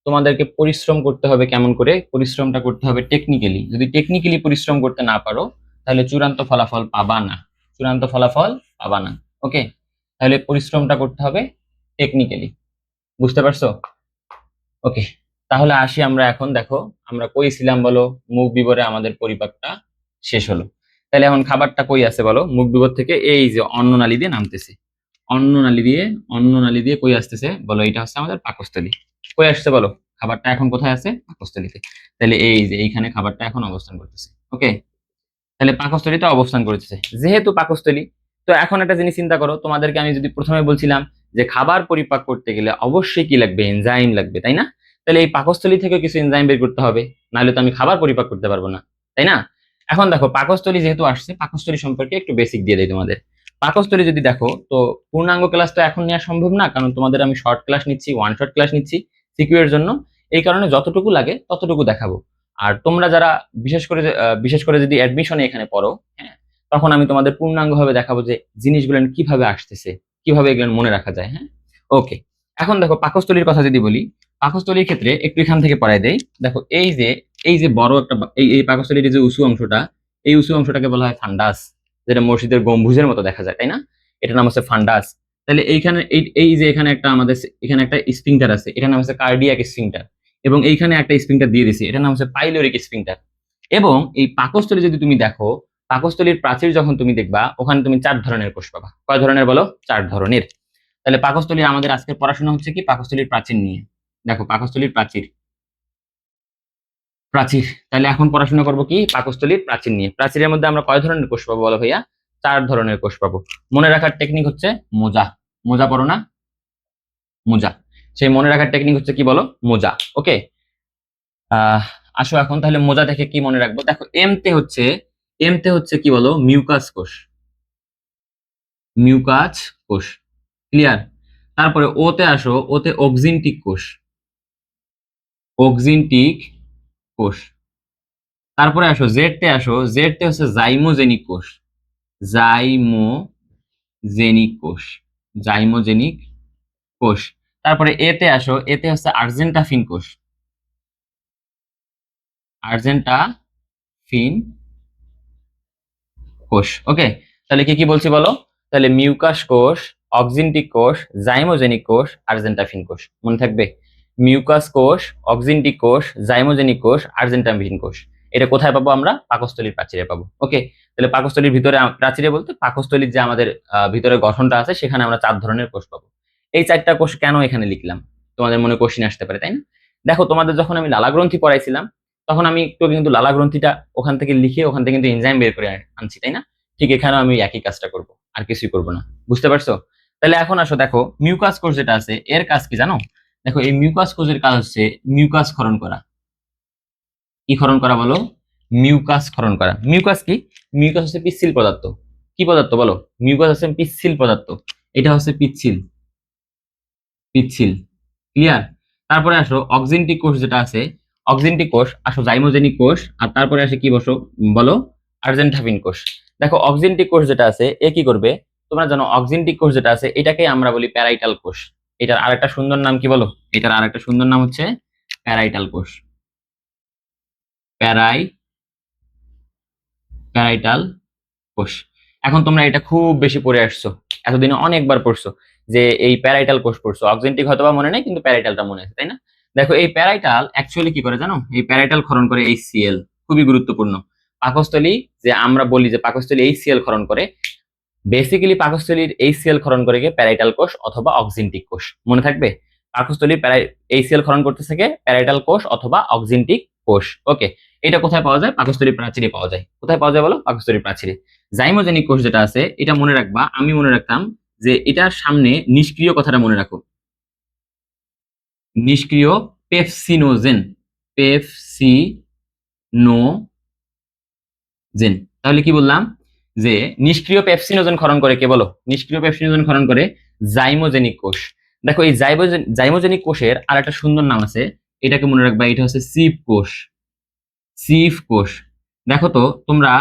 তোমাদেরকে পরিশ্রম করতে হবে। কেমন করে পরিশ্রমটা করতে হবে, টেকনিক্যালি। যদি টেকনিক্যালি পরিশ্রম করতে না পারো তাহলে চূড়ান্ত ফলাফল পাবা না। চূড়ান্ত ফলাফল পাবা না। ওকে, তাহলে পরিশ্রমটা করতে হবে টেকনিক্যালি, বুঝতে পারছো? ওকে, তাহলে আসি আমরা এখন। দেখো আমরা কই ছিলাম বলো? মুখ বিবরে আমাদের পরিপাকটা শেষ হলো। তাহলে এখন খাবারটা কই আছে বলো? মুখ বিবর থেকে এই যে অন্ননালী দিয়ে নামতেছে, অন্ননালী দিয়ে, অন্ননালী দিয়ে কই আসতেছে বলো? এটা হচ্ছে আমাদের পাকস্থলী। কই আসছে বলো? খাবারটা এখন কোথায় আছে? পাকস্থলীতে। তাহলে এই যে এইখানে খাবারটা এখন অবস্থান করতেছে। ওকে, তাহলে পাকস্থলীতে অবস্থান করতেছে। যেহেতু পাকস্থলী, তো এখন একটা জিনিস চিন্তা করো, তোমাদেরকে আমি যদি প্রথমে বলছিলাম যে খাবার পরিপাক করতে গেলে অবশ্যই কি লাগবে? এনজাইম লাগবে, তাই না? তাহলে এই পাকস্থলী থেকে কিছু এনজাইম বের করতে হবে, নাহলে তো আমি খাবার পরিপাক করতে পারবো না, তাই না? এখন দেখো পাকস্থলী যেহেতু আসছে, পাকস্থলী সম্পর্কে একটু বেসিক দিয়ে দেই তোমাদের। পাকস্থলী যদি দেখো, তো পূর্ণাঙ্গ ক্লাস তো এখন নেওয়া সম্ভব না, কারণ তোমাদের আমি শর্ট ক্লাস নিচ্ছি, ওয়ান শর্ট ক্লাস নিচ্ছি সিকিউ এর জন্য। এই কারণে যতটুকু লাগে ততটুকু দেখাবো। আর তোমরা যারা বিশেষ করে যদি অ্যাডমিশনে এখানে পড়ো, হ্যাঁ, তখন আমি তোমাদের পূর্ণাঙ্গভাবে দেখাবো যে জিনিসগুলো কিভাবে আসতেছে, কিভাবে এগুলো মনে রাখা যায়। হ্যাঁ, ওকে। এখন দেখো পাকস্থলীর কথা যদি বলি, পাকস্থলীর ক্ষেত্রে একটু এখান থেকে পড়াই দেই। দেখো এই যে বড় একটা এই পাকস্থলীর যে উঁচু অংশটা, এই উঁচু অংশটাকে বলা হয় ফান্ডাস, যেটা মসজিদের গম্বুজের মতো দেখা যায়, তাই না? এটার নাম হচ্ছে ফান্ডাস। তাহলে এইখানে এই যে এখানে একটা আমাদের এখানে একটা স্ফিংটার আছে, এটার নাম হচ্ছে কার্ডিয়াক স্ফিংটার। এবং এইখানে একটা স্ফিংটার দিয়ে দিছি, এটার নাম হচ্ছে পাইলোরিক স্ফিংটার। এবং এই পাকস্থলী যদি তুমি দেখো, পাকস্থলীর প্রাচীর যখন তুমি দেখবা, ওখানে তুমি 4 ধরনের কোষ পাবা। কয় ধরনের বলো? 4 ধরনের। তাহলে পাকস্থলীর আমাদের আজকের পড়াশোনা হচ্ছে কি? পাকস্থলীর প্রাচীর নিয়ে। দেখো পাকস্থলীর প্রাচীর, প্রাচীর। তাহলে এখন পড়াশোনা করবো কি? পাকস্থলীর প্রাচীর নিয়ে। প্রাচীরের মধ্যে আমরা কয় ধরনের কোষ পাবো বলো ভাইয়া? 4 ধরনের কোষ পাবো। মনে রাখার টেকনিক হচ্ছে মোজা। মোজা পড়ো না? মোজা। সেই মনে রাখার টেকনিক হচ্ছে কি বলো? মোজা। ওকে, আহ আসো এখন তাহলে মোজা দেখে কি মনে রাখবো। দেখো এমতে হচ্ছে কি বলো? মিউকাস কোষ, মিউকাস কোষ। ক্লিয়ার? তারপরে ওতে আসো, ওতে অক্সিনটিক কোষ, অক্সিনটিক কোষ। তারপরে আসো জেডতে, আসো জেডতে হচ্ছে জাইমোজেনিক কোষ, জাইমোজেনিক কোষ, জাইমোজেনিক কোষ। তারপরে এতে আসো, এতে হচ্ছে আর্জেন্টাফিন কোষ, আর্জেন্টাফিন কোষ। ওকে, তাহলে কি কি বলছি বলো? তাহলে মিউকাস কোষ, অক্সিনটিক কোষ, জাইমোজেনিক কোষ, আর্জেন্টাফিন কোষ। মনে থাকবে? মিউকাস কোষ, অক্সিনটিক কোষ, জাইমোজেনিক কোষ, আর্জেন্টাফিন কোষ। এটা কোথায় পাবো আমরা? পাকস্থলীর প্রাচীরে পাবো। ওকে, তাহলে পাকস্থলীর ভিতরে প্রাচীরে বলতে পাকস্থলীর যে আমাদের ভিতরে গঠনটা আছে, সেখানে আমরা 4 ধরনের কোষ পাবো। এই 4টা কোষ কেন এখানে লিখলাম? তোমাদের মনে কোশ্চিন আসতে পারে, তাই না? দেখো তোমাদের যখন আমি লালা গ্রন্থি পড়াইছিলাম, তখন আমি একটু কিন্তু লালা গ্রন্থিটা ওখান থেকে লিখে ওখান থেকে কিন্তু এনজাইম বের করে আনছি, তাই না? ঠিক এখানেও আমি একই কাজটা করব, আর কিছুই করব না। বুঝতে পারছো? তাহলে এখন আসো, দেখো মিউকাস কোষ যেটা আছে, এর কাজ কি জানো? দেখো এই মিউকাস কোষের কাজ হচ্ছে মিউকাস ক্ষরণ করা। কি ক্ষরণ করা বলো? মিউকাস ক্ষরণ করা। মিউকাস কি? মিউকাস হচ্ছে পিচ্ছিল পদার্থ। কি পদার্থ বলো? মিউকাস হচ্ছে পিচ্ছিল পদার্থ। এটা হচ্ছে পিচ্ছিল, পিচ্ছিল। ক্লিয়ার? তারপরে আসো অক্সিনটিক কোষ যেটা আছে, অক্সিনটিক কোষ, আসো জাইমোজেনিক কোষ, আর তারপরে আসে কি বসো বলো? আর্জেন্টাফিন কোষ। দেখো অক্সিনটিক কোষ যেটা আছে, এ কি করবে? তোমরা জানো অক্সিনটিক কোষ যেটা আছে, এটাকে আমরা বলি প্যারাইটাল কোষ। এটার আরেকটা সুন্দর নাম কি বলো? এটার আরেকটা সুন্দর নাম হচ্ছে প্যারাইটাল কোষ। প্যারাই প্যারাইটাল কোষ। এখন তোমরা এটা খুব বেশি পড়ে আসছো, এতদিনে অনেকবার পড়ছো যে এই প্যারাইটাল কোষ পড়ছো। অক্সিনটিক হয়তোবা মনে নেই, কিন্তু প্যারাইটালটা মনে আছে, তাই না? দেখো এই প্যারাইটাল অ্যাকচুয়ালি কি করে জানো? এই প্যারাইটাল ক্ষরণ করে HCl। খুবই গুরুত্বপূর্ণ। পাকস্থলী, যে আমরা বলি যে পাকস্থলী HCl ক্ষরণ করে, বেসিক্যালি পাকস্থলীর HCl ক্ষরণ করে গিয়ে প্যারাইটাল কোষ অথবা অক্সিনটিক কোষ। মনে থাকবে? পাকস্থলীর HCl ক্ষরণ করতে থাকে প্যারাইটাল কোষ অথবা অক্সিনটিক কোষ। ওকে, এটা কোথায় পাওয়া যায়? পাকস্থলীর প্রাচীরে পাওয়া যায়। কোথায় পাওয়া যায় বলো? পাকস্থলীর প্রাচীরে। জাইমোজেনিক কোষ যেটা আছে, এটা মনে রাখবা, আমি মনে রাখতাম যে এটার সামনে নিষ্ক্রিয় কথাটা মনে রাখো। নিষ্ক্রিয় পেপসিনোজেন, পেপসিনোজেন। তাহলে কি বললাম? যে নিষ্ক্রিয় পেপসিনোজেন ক্ষরণ করে কে বলো? নিষ্ক্রিয় পেপসিনোজেন ক্ষরণ করে জাইমোজেনিক কোষ। দেখো এই জাইমোজেনিক কোষের আর একটা সুন্দর নাম আছে, এটাকে মনে রাখবা, এটা হচ্ছে সিভ কোষ, সিভ কোষ। দেখো তো তোমরা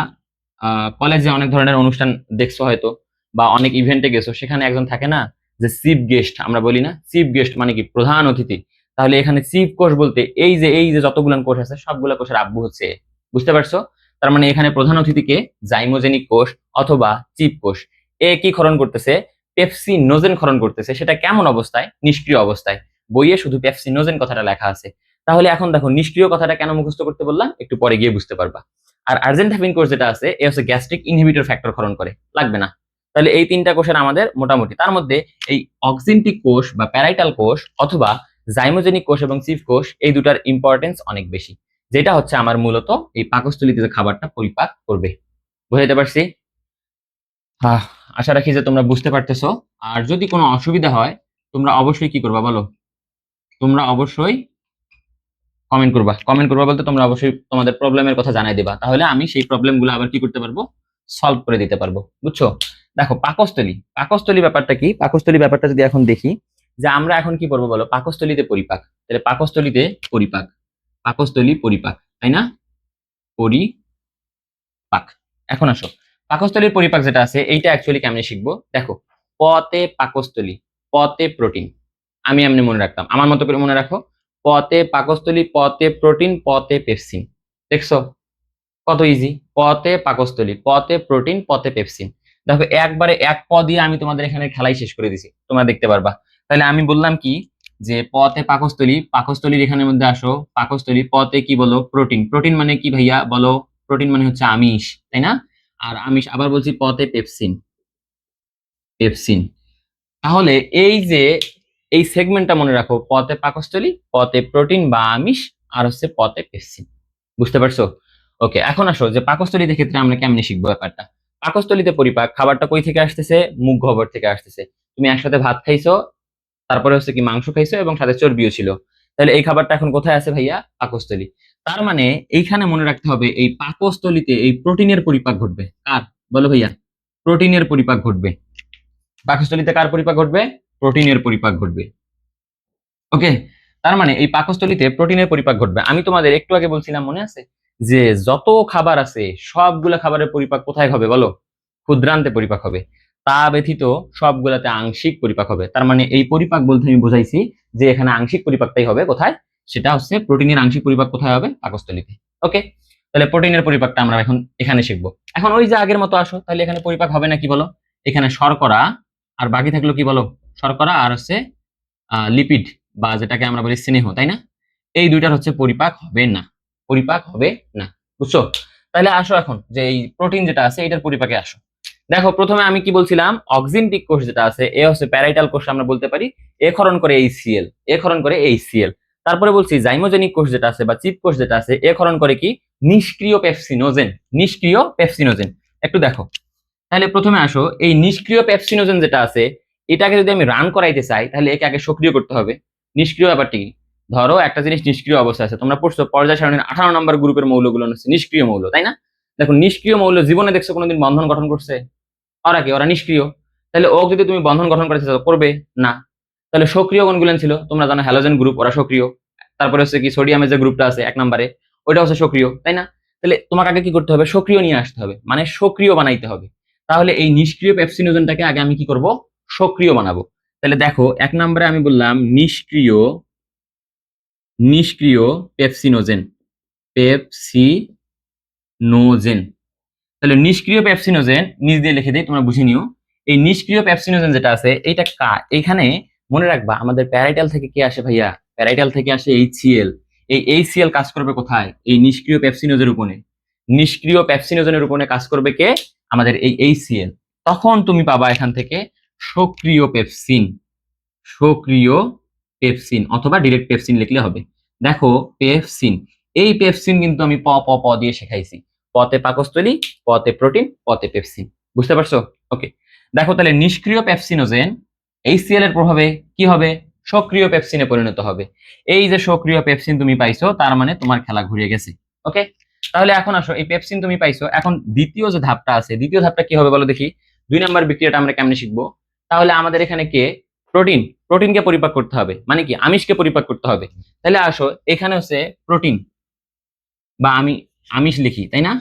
কলেজে অনেক ধরনের অনুষ্ঠান দেখছো হয়তো, বা অনেক ইভেন্টে গেছো, সেখানে একজন থাকে না যে চিফ গেস্ট, আমরা বলি না? চিফ গেস্ট মানে কি? প্রধান অতিথি। তাহলে এখানে চিফ কোষ বলতে এই যে যতগুলান কোষ আছে, সবগুলা কোষের আব্বু হচ্ছে এ। বুঝতে পারছো? তার মানে এখানে প্রধান অতিথিকে জাইমোজেনিক কোষ অথবা চিপ কোষ এ কি ক্ষরণ করতেছে, পেপসিনোজেন ক্ষরণ করতেছে। সেটা কেমন অবস্থায়? নিষ্ক্রিয় অবস্থায়। বইয়ে শুধু পেপসিনোজেন কথাটা লেখা আছে। তাহলে এখন দেখো নিষ্ক্রিয় কথাটা কেন মুখস্থ করতে বললাম, একটু পরে গিয়ে বুঝতে পারবা। আর আর্জেন্টাফিন কোষ যেটা আছে এ হচ্ছে গ্যাস্ট্রিক ইনহিবিটর ফ্যাক্টর ক্ষরণ করে, লাগবে না। তাহলে এই তিনটা কোষের আমাদের মোটামুটি, তার মধ্যে এই অক্সিনটিক কোষ বা প্যারাইটাল কোষ অথবা জাইমোজেনিক কোষ এবং চিফ কোষ এই দুটার ইম্পর্টেন্স অনেক বেশি, যেটা হচ্ছে আমার মূলত এই পাকস্থলীতে যে খাবারটা পরিপাক করবে। বুঝাইতে পারছি? হ্যাঁ, আশা রাখি যে তোমরা বুঝতে পারতেছো। আর যদি কোনো অসুবিধা হয় তোমরা অবশ্যই কি করবা বলো? তোমরা অবশ্যই কমেন্ট করবা। কমেন্ট করবা বলতে তোমরা অবশ্যই তোমাদের প্রবলেমের কথা জানাই দিবা, তাহলে আমি সেই প্রবলেমগুলো আবার কি করতে পারবো, সলভ করে দিতে পারবো। বুঝছো? দেখো পাকস্থলী, পাকস্থলী ব্যাপারটা কি? পাকস্থলী ব্যাপারটা যদি এখন দেখি, যে আমরা এখন কি করবো বলো, পাকস্থলীতে পরিপাক। তাহলে পাকস্থলীতে পরিপাক, পাকস্থলী পরিপাক, তাই না? পরিপাক। এখন আসো পাকস্থলীর পরিপাক যেটা আছে এইটা অ্যাকচুয়ালি কেমনে শিখবো। দেখো পতে পাকস্থলী, পতে প্রোটিন, আমি এমনি মনে রাখতাম, আমার মতো করে মনে রাখো। পতে পাকস্থলী, পতে প্রোটিন, পতে পেপসিন। দেখছো কত ইজি? পতে পাকস্থলী, পতে প্রোটিন, পতে পেপসিন। দেখো একবারে এক প দিয়ে আমি তোমাদের এখানে খেলাই শেষ করে দিছি, তোমরা দেখতে পারবা। তাহলে আমি বললাম কি, যে পতে পাকস্থলী, পাকস্থলীর এখানের মধ্যে আসো, পাকস্থলী পতে কি বলো, প্রোটিন। প্রোটিন মানে কি ভাইয়া বলো? প্রোটিন মানে হচ্ছে আমিষ, তাই না? আর আমিষ আবার বলছি পতে পেপসিন, পেপসিন। তাহলে এই যে এই সেগমেন্টটা মনে রাখো, পতে পাকস্থলী, পতে প্রোটিন বা আমিষ, আর হচ্ছে পতে পেপসিন। বুঝতে পারছো? ওকে, এখন আসো যে পাকস্থলীতে ক্ষেত্রে আমরা কেমনে শিখবো ব্যাপারটা। পাকস্থলীতে পরিপাক, খাবারটা কই থেকে আসতেছে? মুখ গহ্বর থেকে আসতেছে। তুমি একসাথে ভাত খাইছো, তারপরে হচ্ছে কি মাংস খাইছো এবং সাথে চর্বিও ছিল। তাহলে এই খাবারটা এখন কোথায় আছে ভাইয়া? পাকস্থলী। তার মানে এইখানে মনে রাখতে হবে এই পাকস্থলীতে এই প্রোটিনের পরিপাক ঘটবে। কার বলো ভাইয়া? প্রোটিনের পরিপাক ঘটবে। পাকস্থলীতে কার পরিপাক ঘটবে? প্রোটিনের পরিপাক ঘটবে। ওকে, তার মানে এই পাকস্থলীতে প্রোটিনের পরিপাক ঘটবে। আমি তোমাদের একটু আগে বলছিলাম মনে আছে, যে যত খাবার আছে সবগুলা খাবারের পরিপাক কোথায় হবে বলো? ক্ষুদ্রান্তে পরিপাক হবে। তা ব্যতীত সবগুলাতে আংশিক পরিপাক হবে। তার মানে এই পরিপাক বলতে আমি বুঝাইছি যে এখানে আংশিক পরিপাকটাই হবে কোথায়? সেটা হচ্ছে প্রোটিনের আংশিক পরিপাক কোথায় হবে? পাকস্থলীতে। ওকে, তাহলে প্রোটিনের পরিপাকটা আমরা এখন এখানে শিখবো। এখন ওই যে আগের মতো আসো, তাহলে এখানে পরিপাক হবে না কি বলো? এখানে শর্করা আর বাকি থাকলো কি বলো? শর্করা আর হচ্ছে লিপিড বা যেটাকে আমরা বলি স্নেহ, তাই না? এই দুইটার হচ্ছে পরিপাক হবে না, পরিপাক হবে না। বুঝছো? তাহলে আসো এখন যে এই প্রোটিন যেটা আছে এটার পরিপাকে আসো। দেখো প্রথমে আমি কি বলছিলাম, অক্সিনটিক কোষ যেটা আছে এ হচ্ছে প্যারাইটাল কোষ, আমরা বলতে পারি এ ক্ষরণ করে HCl, এ ক্ষরণ করে HCl। তারপরে বলছি জাইমোজেনিক কোষ যেটা আছে বা চিপ কোষ যেটা আছে এ ক্ষরণ করে কি? নিষ্ক্রিয় পেপসিনোজেন, নিষ্ক্রিয় পেপসিনোজেন। একটু দেখো, তাহলে প্রথমে আসো এই নিষ্ক্রিয় পেপসিনোজেন যেটা আছে এটাকে যদি আমি রান করাইতে চাই তাহলে একে আগে সক্রিয় করতে হবে। নিষ্ক্রিয় ব্যাপারটি কি? ধরো একটা জিনিস নিষ্ক্রিয় অবস্থা আছে, তোমরা পড়ছো পর্যায় সারণীর 18 নম্বর গ্রুপের মৌলগুলো হচ্ছে নিষ্ক্রিয় মৌল, তাই না? দেখো নিষ্ক্রিয় মৌল জীবনে দেখছো কোনোদিন বন্ধন গঠন করছে? ওরা কি? ওরা নিষ্ক্রিয়। তাহলে ও যদি তুমি বন্ধন গঠন করতে চাও করবে না। তাহলে সক্রিয় কোনগুলো ছিল? তোমরা জানো হ্যালোজেন গ্রুপ, ওরা সক্রিয়। তারপরে হচ্ছে কি সোডিয়ামের যে গ্রুপটা আছে 1 নম্বরে ওইটা হচ্ছে সক্রিয়, তাই না? তাহলে তোমাকে আগে কি করতে হবে? সক্রিয় নিয়ে আসতে হবে, মানে সক্রিয় বানাইতে হবে। তাহলে এই নিষ্ক্রিয় পেপসিনোজেনটাকে আগে আমি কি করব? সক্রিয় বানাবো। তাহলে দেখো 1 নম্বরে আমি বললাম নিষ্ক্রিয়, নিষ্ক্রিয় পেপসিনোজেন, পেপসিনোজেন। তাহলে নিষ্ক্রিয় পেপসিনোজেন নিচ দিয়ে লিখে দিই, তোমরা বুঝে নিও। এই নিষ্ক্রিয় পেপসিনোজেন যেটা আছে এইটা এখানে মনে রাখবা আমাদের প্যারাইটাল থেকে কি আসে ভাইয়া? প্যারাইটাল থেকে আসে HCl। এই HCl কাজ করবে কোথায়? এই নিষ্ক্রিয় পেপসিনোজের উপরে। নিষ্ক্রিয় পেপসিনোজেনের উপরে কাজ করবে কে? আমাদের এই HCl। তখন তুমি পাবা এখান থেকে সক্রিয় পেপসিন, সক্রিয় পেপসিন অথবা ডিরেক্ট পেপসিন লিখলে হবে। দেখো পেপসিন, এই পেপসিন কিন্তু আমি প প প দিয়ে শেখাইছি। পতে পাকস্থলী, পতে প্রোটিন, পতে পেপসিন। বুঝতে পারছো? ওকে, দেখো তাহলে নিষ্ক্রিয় পেপসিনোজেন HCl এর প্রভাবে কি হবে? সক্রিয় পেপসিনে পরিণত হবে। এই যে সক্রিয় পেপসিন তুমি পাইছো তার মানে তোমার খেলা ঘুরে গেছে। ওকে, তাহলে এখন আসো এই পেপসিন তুমি পাইছো, এখন দ্বিতীয় যে ধাপটা আছে, দ্বিতীয় ধাপটা কি হবে বলো দেখি? 2 নম্বর বিক্রিয়াটা আমরা কেমনে শিখবো? তাহলে আমাদের এখানে কে? প্রোটিন, প্রোটিনকে পরিপাক করতে হবে, মানে কি আমিষকে পরিপাক করতে হবে। তাহলে আসো এখানে হচ্ছে প্রোটিন বা আমি আমিষ লিখি, তাই না?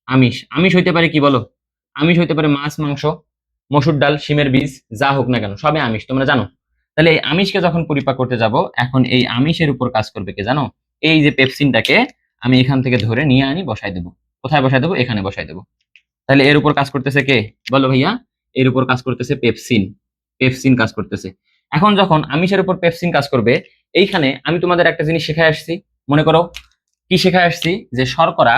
আমিষ, আমিষ হইতে পারে কি বলো? আমিষ হইতে পারে মাছ, মাংস, মসুর ডাল, শিমের বীজ, যা হোক না কেন সবই আমিষ, তোমরা জানো। তাহলে এই আমিষকে যখন পরিপাক করতে যাব, এখন এই আমিষের উপর কাজ করবে কে জানো? এই যে পেপসিনটাকে আমি এখান থেকে ধরে নিয়ে আনি বসাই দেবো। কোথায় বসাই দেবো? এখানে বসাই দেবো। তাহলে এর উপর কাজ করতেছে কে বলো ভাইয়া? এর উপর কাজ করতেছে পেপসিন। পেপসিন কাজ করতেছে। এখন যখন আমিষের উপর পেপসিন কাজ করবে, এইখানে আমি তোমাদের একটা জিনিস শেখায় আসছি। মনে করো কি শেখায় আসছি? যে শর্করা,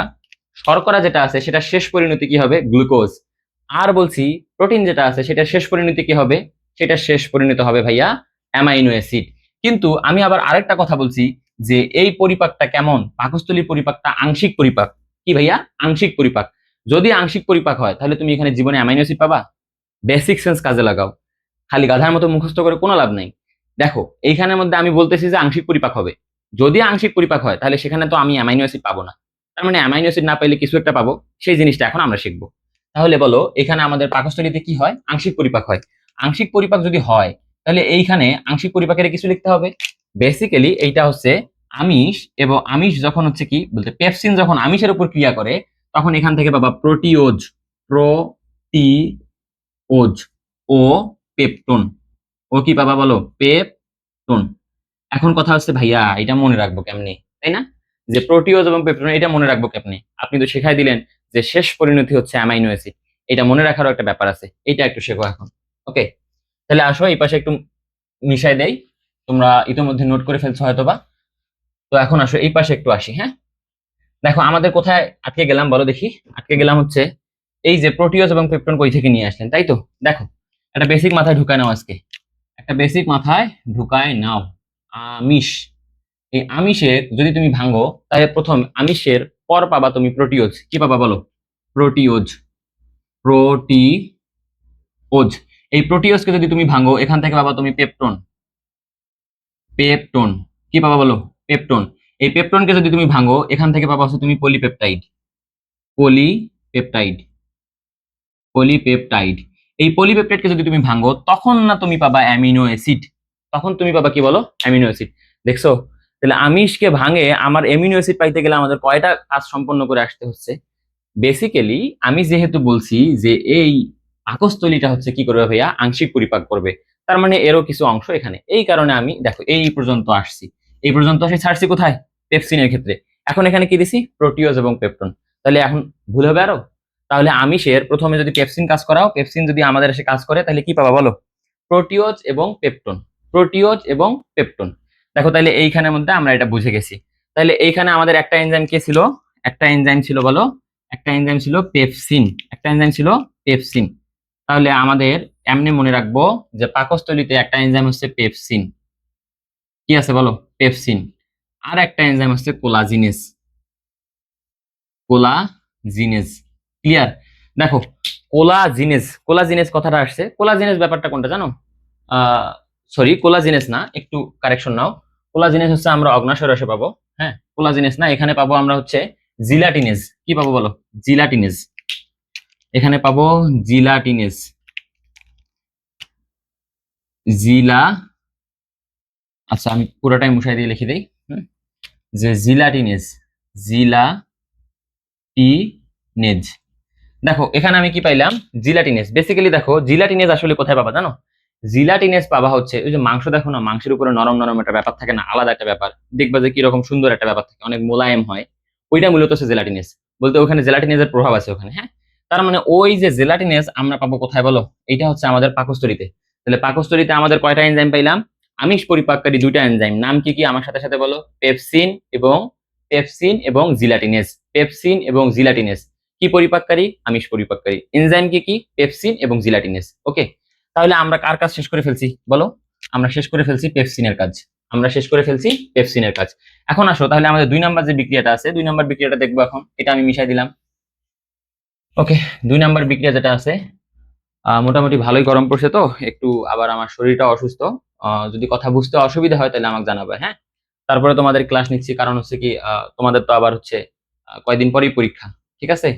শর্করা যেটা আছে সেটা শেষ পরিণতি কি হবে? গ্লুকোজ। আর বলছি প্রোটিন যেটা আছে সেটা শেষ পরিণতি কি হবে? সেটা শেষ পরিণত হবে ভাইয়া অ্যামাইনো অ্যাসিড। কিন্তু আমি আবার আরেকটা কথা বলছি যে এই পরিপাকটা কেমন? পাকস্থলীর পরিপাকটা আংশিক পরিপাক। কি ভাইয়া? আংশিক পরিপাক। যদি আংশিক পরিপাক হয় তাহলে তুমি এখানে জীবনে অ্যামাইনো অ্যাসিড পাবা? বেসিক সেন্স কাজে লাগাও। খালি গাধার মতো মুখস্থ করে কোনো লাভ নাই। দেখো এইখানের মধ্যে আমি বলতেছি যে আংশিক পরিপাক হবে। যদি আংশিক পরিপাক হয় তাহলে সেখানে তো আমি অ্যামাইনো অ্যাসিড পাবো না। তার মানে অ্যামাইনো অ্যাসিড না পাইলে কিছু একটা পাবো, সেই জিনিসটা এখন আমরা শিখবো। তাহলে বলো এখানে আমাদের পাকস্থলীতে কি হয়? আংশিক পরিপাক হয়। আংশিক পরিপাক যদি হয় তাহলে এইখানে আংশিক পরিপাকের কিছু লিখতে হবে। বেসিক্যালি এইটা হচ্ছে আমিষ, এবং আমিষ যখন হচ্ছে কি বলতে পেপসিন যখন আমিষের উপর ক্রিয়া করে তখন এখান থেকে বাবা প্রোটিওজ, প্রোটিওজ ও পেপটোন। ও কি পাবা বলো? পেপটোন। এখন কথা হচ্ছে ভাইয়া এটা মনে রাখবো কেমনে, তাই না? যে প্রোটিওজ এবং পেপটোন এটা মনে রাখবো কেমনে? আপনি তো শেখাই দিলেন যে শেষ পরিণতি হচ্ছে অ্যামাইনো অ্যাসিড। এটা মনে রাখারও একটা ব্যাপার আছে, এটা একটু শেখো এখন। ওকে, তাহলে আসো এই পাশে একটু মিশাই দেই। তোমরা ইতিমধ্যে নোট করে ফেলছো হয়তোবা। তো এখন আসো এই পাশে একটু আসি। হ্যাঁ, দেখো আমাদের কোথায় আটকে গেলাম বলো দেখি? আটকে গেলাম হচ্ছে এই যে প্রোটিওজ এবং পেপটোন কই থেকে নিয়ে আসলেন, তাই তো? দেখো একটা বেসিক মাথায় ঢুকায় নাও আজকে, একটা বেসিক মাথায় ঢুকায় নাও। আমিষ, এই আমিষের যদি তুমি ভাঙো তাহলে প্রথম আমিষের পর পাবা তুমি প্রোটিওজ। কি পাবা বলো? Proteose, proteose. এই প্রোটিওজকে যদি তুমি ভাঙো এখান থেকে পাবা তুমি পেপটোন। পেপটোন কি পাবা বলো? পেপটোন। এই পেপটোনকে যদি তুমি ভাঙো এখান থেকে পাবা হচ্ছে তুমি পলিপেপটাইড। Polypeptide, polypeptide. এই পলিপেপটাইডকে যদি তুমি ভাঙো তখন না তুমি পাবা অ্যামিনো অ্যাসিড। তখন তুমি পাবা কি বলো? Amino acid. দেখছো? তাহলে আমিষকে ভাঙে আমার অ্যামিনো অ্যাসিড পাইতে গেলে আমাদের কয়টা কাজ সম্পন্ন করে আসতে হচ্ছে? বেসিক্যালি আমি যেহেতু বলছি যে এই পাকস্থলীটা হচ্ছে কি করবে ভাইয়া? আংশিক পরিপাক করবে। তার মানে এরও কিছু অংশ এখানে। এই কারণে আমি দেখো এই পর্যন্ত আসছি। এই পর্যন্ত আসি, ছাড়ছি কোথায়? পেপসিনের ক্ষেত্রে। এখন এখানে কি দিছি? প্রোটিওজ এবং পেপটন। তাহলে এখন ভুল হবে আরো? তাহলে আমিষের প্রথমে যদি পেপসিন কাজ করাও, পেপসিন যদি আমাদের এসে কাজ করে তাহলে কি পাবা বলো? প্রোটিওজ এবং পেপটন। প্রোটিওজ এবং পেপটন। দেখো তাহলে এইখানের মধ্যে আমরা এটা বুঝে গেছি। তাহলে এইখানে আমাদের একটা এনজাইম কে ছিল? একটা এনজাইম ছিল বলো? একটা এনজাইম ছিল পেপসিন। একটা এনজাইম ছিল পেপসিন। তাহলে আমাদের এমনি মনে রাখবো যে পাকস্থলীতে একটা এনজাইম হচ্ছে পেপসিন। কি আছে বলো? পেপসিন। আর একটা এনজাইম হচ্ছে কোলাজিনেস। কোলাজিনেস। ক্লিয়ার? দেখো কোলাজিনেস, কোলাজিনেস কথাটা আসছে। কোলাজিনেস ব্যাপারটা কোনটা জানো? সরি, কোলাজিনেস না, একটু কারেকশন নাও। কোলাজিনেস হচ্ছে আমরা অগ্ন্যাশয় রসে পাবো। হ্যাঁ, কোলাজিনেস না, এখানে পাবো আমরা হচ্ছে জিলাটিনেস। কি পাবো বলো? জিলাটিনেস। এখানে পাবো জিলাটিনেস। জিলা, আচ্ছা আমি পুরোটাই মুছাই দিয়ে লিখে দিই। যে জিলাটিনেস, জিলাটিনেজ। দেখো এখানে আমি কি পাইলাম? জিলাটিনেস। বেসিক্যালি দেখো জিলাটিনেস আসলে কোথায় পাবা জানো? জিলাটিনেস পাবা হচ্ছে ওই যে মাংস, দেখো না মাংসের উপরে নরম নরম একটা ব্যাপার থাকে না, আলাদা একটা ব্যাপার। দেখবা যে কিরকম সুন্দর একটা ব্যাপার থাকে, অনেক মোলায়েম হয়। ওইটা মূলত হচ্ছে জেলাটিনেস। বলতে ওখানে জেলাটিনেসের প্রভাব আছে ওখানে। হ্যাঁ, তার মানে ওই যে জেলাটিনেস আমরা পাবো কোথায় বলো? এটা হচ্ছে আমাদের পাকস্থলীতে। তাহলে পাকস্থলীতে আমাদের কয়টা এনজাইম পাইলাম? আমিষ পরিপাককারী দুইটা এনজাইম। নাম কি কি আমার সাথে সাথে বলো? পেপসিন এবং জিলাটিনেস। পেপসিন এবং জিলাটিনেস কি পরিপাককারী? আমিষ পরিপাককারী। এনজাইম কি কি? পেপসিন এবং জিলাটিনেস। ওকে, তাহলে আমরা কার কাজ শেষ করে ফেলছি বলো? আমরা শেষ করে ফেলছি পেপসিনের কাজ। আমরা শেষ করে ফেলছি পেপসিনের কাজ। এখন আসো তাহলে আমাদের 2 নাম্বার যে বিক্রিয়াটা আছে, 2 নাম্বার বিক্রিয়াটা দেখবো এখন। এটা আমি মিশাই দিলাম। ওকে, 2 নাম্বার বিক্রিয়া যেটা আছে, মোটামুটি ভালোই গরম পড়ছে তো একটু, আবার আমার শরীরটা অসুস্থ। যদি কথা বুঝতে অসুবিধা হয় তাহলে আমাকে জানাবে। হ্যাঁ, তারপরে তোমাদের ক্লাস নিচ্ছি, কারণ হচ্ছে কি তোমাদের তো আবার হচ্ছে কয়দিন পরেই পরীক্ষা। ঠিক আছে,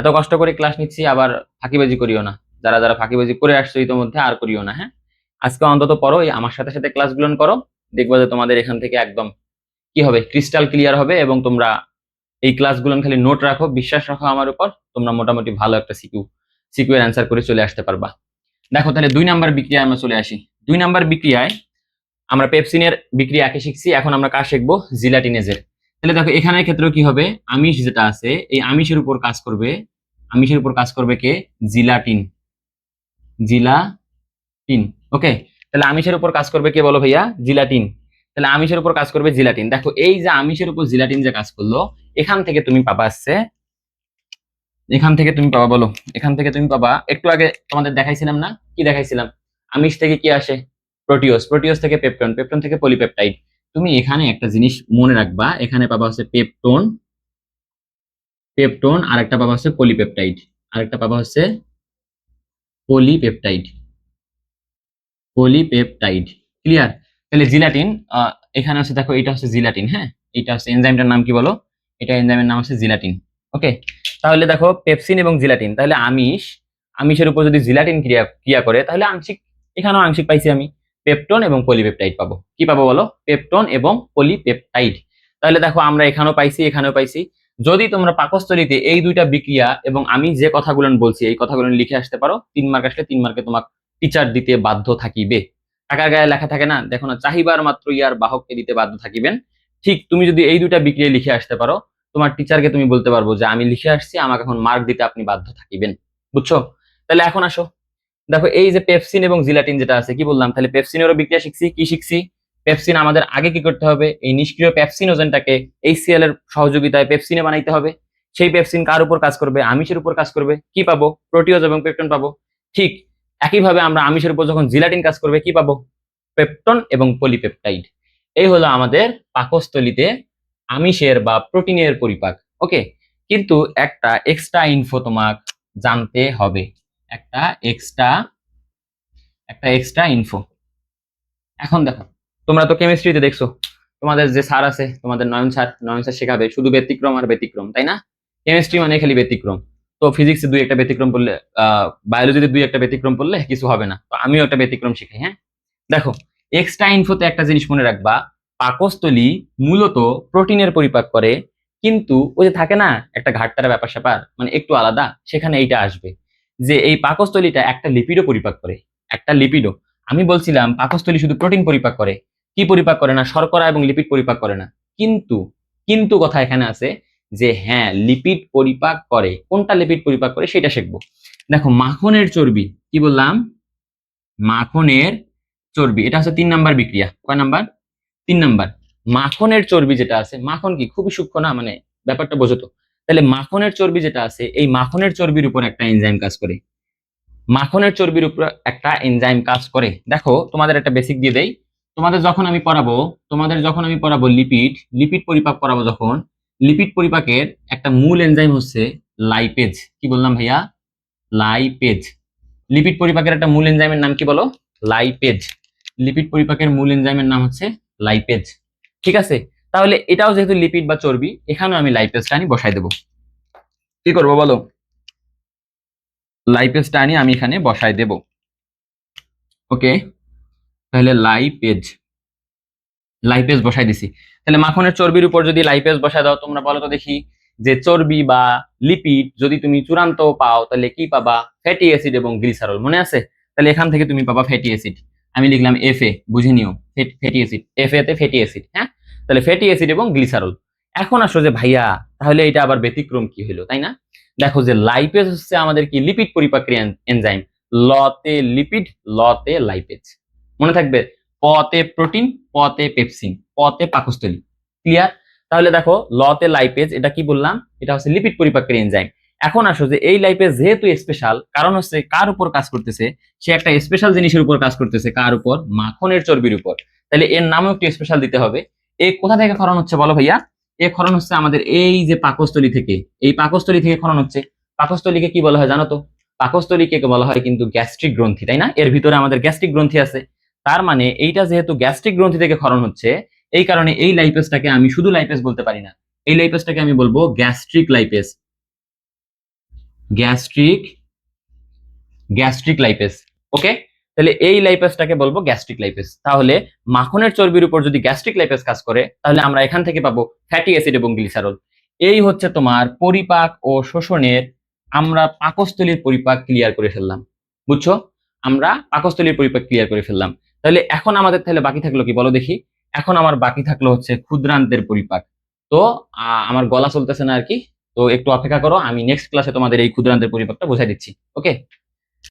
এত কষ্ট করে ক্লাস নিচ্ছি, আবার ফাঁকিবাজি করিও না। যারা যারা ফাঁকিবাজি করে আসছো ইতোমধ্যে আর করিও না। হ্যাঁ, আজকে অন্তত পড়ো, আমার সাথে সাথে ক্লাসগুলো করো। দেখবো যে তোমাদের এখান থেকে একদম কি হবে? ক্রিস্টাল ক্লিয়ার হবে। এবং তোমরা এই ক্লাসগুলো খালি নোট রাখো, বিশ্বাস রাখো আমার উপর, তোমরা মোটামুটি ভালো একটা সিকিউ এর অ্যান্সার করে চলে আসতে পারবা। দেখো তাহলে 2 নাম্বার বিক্রিয়ায় আমরা চলে আসি। 2 নাম্বার বিক্রিয়ায় আমরা পেপসিনের বিক্রিয়া একে শিখছি, এখন আমরা কার শিখবো? জিলাটিনেজের। তাহলে দেখো এখানের ক্ষেত্রেও কি হবে, আমিষ যেটা আছে এই আমিষের উপর কাজ করবে, আমিষের উপর কাজ করবে কে, জিলাটিন, জিলাটিন। ওকে, তাহলে আমিষের উপর কাজ করবে কে বলো ভাইয়া, জিলাটিন। তাহলে আমিষের উপর কাজ করবে জিলাটিন। দেখো এই যে আমিষের উপর জিলাটিন যে কাজ করলো, এখান থেকে তুমি পাবা আসছে, এখান থেকে তুমি পাবা বলো, এখান থেকে তুমি পাবা, একটু আগে তোমাদের দেখাইছিলাম না, কি দেখাইছিলাম, আমিষ থেকে কি আসে, প্রোটিওস, প্রোটিওস থেকে পেপটন, পেপটন থেকে পলিপেপটাইড। তুমি এখানে একটা জিনিস মনে রাখবা, এখানে পাবা হচ্ছে পেপটন, পেপটন, আর একটা পাবা হচ্ছে পলিপেপটাইড, আরেকটা পাবা হচ্ছে পলিপেপটাইড, পলিপেপটাইড। ক্লিয়ার? তাহলে জিলাটিন, এখানে হচ্ছে দেখো এটা হচ্ছে জিলাটিন, হ্যাঁ, এটা হচ্ছে এনজাইমটার নাম কি বলো, এটা এনজাইমের নাম হচ্ছে জিলাটিন। ওকে, তাহলে দেখো পেপসিন এবং জিলাটিন, তাহলে আমিষ, আমিষের উপর যদি জিলাটিন ক্রিয়া ক্রিয়া করে তাহলে আংশিক, এখানেও আংশিক পাইছি আমি, পেপটন এবং পলিপেপটাইড পাবো। কি পাবো বলো, পেপটন এবং পলিপেপটাইড। তাহলে দেখো আমরা এখানেও পাইছি, এখানেও পাইছি। যদি তোমরা পাকস্থলীতে এই দুইটা বিক্রিয়া এবং আমি যে কথাগুলো বলছি এই কথাগুলো লিখে আসতে পারো, 3 মার্ক আসলে 3 মার্কে তোমার টিচার দিতে বাধ্য থাকিবে। টাকার গায়ে লেখা থাকে না, দেখো না, চাহিবার মাত্র ইয়ার বাহককে দিতে বাধ্য থাকিবেন। ঠিক তুমি যদি এই দুইটা বিক্রিয়া লিখে আসতে পারো, তোমার টিচারকে তুমি বলতে পারবো যে আমি লিখে আসছি, আমাকে এখন মার্ক দিতে আপনি বাধ্য থাকিবেন। বুঝছো? তাহলে এখন আসো, দেখো এই যে পেপসিন এবং জিলাটিন যেটা আছে, কি বললাম, তাহলে পেপসিনেরও বিক্রিয়া শিখছি, কি শিখছি, পেপসিন আমাদের আগে কি করতে হবে, এই নিষ্ক্রিয় পেপসিনোজেনটাকে HCl এর সহযোগিতায় পেপসিনে বানাইতে হবে। সেই পেপসিন কার উপর কাজ করবে, আমিষের উপর কাজ করবে, কি পাবো, প্রোটিওজ এবং পেপটন পাবো। ঠিক একইভাবে আমরা আমিষের উপর যখন জিলাটিন কাজ করবে কি পাবো, পেপটন এবং পলিপেপটাইড। এই হলো আমাদের পাকস্থলীতে আমিষের বা প্রোটিনের পরিপাক। ওকে, কিন্তু একটা এক্সট্রা ইনফো তোমাক জানতে হবে, একটা এক্সট্রা, একটা এক্সট্রা ইনফো। এখন দেখো, তোমরা তো কেমিস্ট্রিতে দেখছো, তোমাদের যে স্যার আছে, তোমাদের নয়ন স্যার, নয়ন স্যার শেখাবে শুধু ব্যতিক্রম আর ব্যতিক্রম, তাই না? কেমিস্ট্রি মানে খালি ব্যতিক্রম। তো ফিজিক্সে দুই একটা ব্যতিক্রম পড়লে, বায়োলজিতে দুই একটা ব্যতিক্রম পড়লে কিছু হবে না, তো আমিও একটা ব্যতিক্রম শিখাই। হ্যাঁ, দেখো এক্সট্রা ইনফোতে একটা জিনিস মনে রাখবা, পাকস্থলী মূলত প্রোটিনের পরিপাক করে, কিন্তু ওই যে থাকে না একটা ঘাটতারা ব্যাপার স্যাপার, মানে একটু আলাদা, সেখানে এইটা আসবে যে এই পাকস্থলীটা একটা লিপিডও পরিপাক করে, একটা লিপিডও। আমি বলছিলাম পাকস্থলী শুধু প্রোটিন পরিপাক করে, কি পরিপাক করে না, শর্করা এবং লিপিড পরিপাক করে না। কিন্তু, কিন্তু কথা এখানে আছে যে হ্যাঁ লিপিড পরিপাক করে, কোনটা লিপিড পরিপাক করে সেটা শিখবো। দেখো মাখনের চর্বি, কি বললাম, মাখনের চর্বি, এটা হচ্ছে 3 নাম্বার বিক্রিয়া। কয় নাম্বার, 3 নাম্বার। মাখনের চর্বি যেটা আছে, মাখন কি খুবই সূক্ষ্ম না, মানে ব্যাপারটা বোঝো তো। তাহলে মাখনের চর্বি যেটা আছে, এই মাখনের চর্বির উপর একটা এনজাইম কাজ করে, মাখনের চর্বির উপর একটা এনজাইম কাজ করে। দেখো তোমাদের একটা বেসিক দিয়ে দেই, তোমাদের যখন আমি পড়াবো, তোমাদের যখন আমি পড়াবো লিপিড, লিপিড পরিপাক করাবো যখন, লিপিড পরিপাকের একটা মূল এনজাইম হচ্ছে লাইপেজ। কি বললাম ভাইয়া, লাইপেজ। লিপিড পরিপাকের একটা মূল এনজাইমের নাম কি বলো, লাইপেজ। লিপিড পরিপাকের মূল এনজাইমের নাম হচ্ছে লাইপেজ। ঠিক আছে, তাহলে এটাও যেহেতু লিপিড বা চর্বি, এখানেও আমি লাইপেজটা আনি বসাই দেবো। কি করবো বলো, লাইপেজটা আনি আমি এখানে বসাই দেব। ওকে, তাহলে লাইপেজ, লাইপেজ বসাই দিছি। তাহলে মাখনের চর্বির উপর যদি লাইপেজ বসায় দাও, তোমরা বলো তো দেখি, যে চর্বি বা লিপিড যদি তুমি চূড়ান্ত পাও তাহলে কি পাবা, ফ্যাটি অ্যাসিড এবং গ্লিসারল। মনে আছে? তাহলে এখান থেকে তুমি পাবা ফ্যাটি অ্যাসিড, আমি লিখলাম FA, বুঝে নিও, ফ্যাটি অ্যাসিড, FA তে ফ্যাটি অ্যাসিড। হ্যাঁ, তাহলে ফ্যাটি অ্যাসিড এবং গ্লিসারল। এখন আসো যে ভাইয়া তাহলে এটা আবার ব্যতিক্রম কি হলো, তাই না? দেখো যে লাইপেজ হচ্ছে আমাদের কি লিপিড পরিপাকী এনজাইম, লতে লিপিড, লতে লাইপেজ। মনে থাকবে, পতে প্রোটিন, পতে পেপসিন, পতে পাকস্থলী। ক্লিয়ার? তাহলে দেখো লতে লাইপেজ, এটা কি বললাম, এটা হচ্ছে লিপিড পরিপাকের এনজাইম। এখন আসো যে এই লাইপেজ যেহেতু স্পেশাল, কারণ হচ্ছে কার উপর কাজ করতেছে, সে একটা স্পেশাল জিনিসের উপর কাজ করতেছে, কার উপর, মাখনের চর্বির উপর। তাহলে এর নামও একটু স্পেশাল দিতে হবে। এ কোথা থেকে ক্ষরণ হচ্ছে বলো ভাইয়া, এ ক্ষরণ হচ্ছে আমাদের এই যে পাকস্থলী থেকে, এই পাকস্থলী থেকে ক্ষরণ হচ্ছে। পাকস্থলীকে কি বলা হয় জানো তো, পাকস্থলীকে বলা হয় কিন্তু গ্যাস্ট্রিক গ্রন্থি, তাই না? এর ভিতরে আমাদের গ্যাস্ট্রিক গ্রন্থি আছে। তার মানে এইটা যেহেতু গ্যাস্ট্রিক গ্রন্থি থেকে ক্ষরণ হচ্ছে, এই কারণে এই লাইপেজটাকে আমি শুধু লাইপেজ বলতে পারি না, এই লাইপেজটাকে আমি বলবো gastric lipase, gastric, gastric lipase. Okay, তাহলে এই লাইপেজটাকে বলবো গ্যাস্ট্রিক লাইপেজ। তাহলে মাখনের চর্বির উপর যদি গ্যাস্ট্রিক লাইপেজ কাজ করে, তাহলে আমরা এখান থেকে পাবো ফ্যাটি অ্যাসিড এবং গ্লিসারল। এই হচ্ছে তোমার পরিপাক ও শোষণের, আমরা পাকস্থলীর পরিপাক ক্লিয়ার করে ফেললাম। বুঝছো? আমরা পাকস্থলীর পরিপাক ক্লিয়ার করে ফেললাম। তাহলে এখন আমাদের তাহলে বাকি থাকলো কি বলো দেখি, এখন আমার বাকি থাকলো হচ্ছে ক্ষুদ্রান্তের পরিপাক। তো আমার গলা চলতেছে না আর কি। তো একটু অপেক্ষা করো, আমি নেক্সট ক্লাসে তোমাদের এই ক্ষুদ্রান্তের পরিপাকটা বোঝাই দিচ্ছি। ওকে।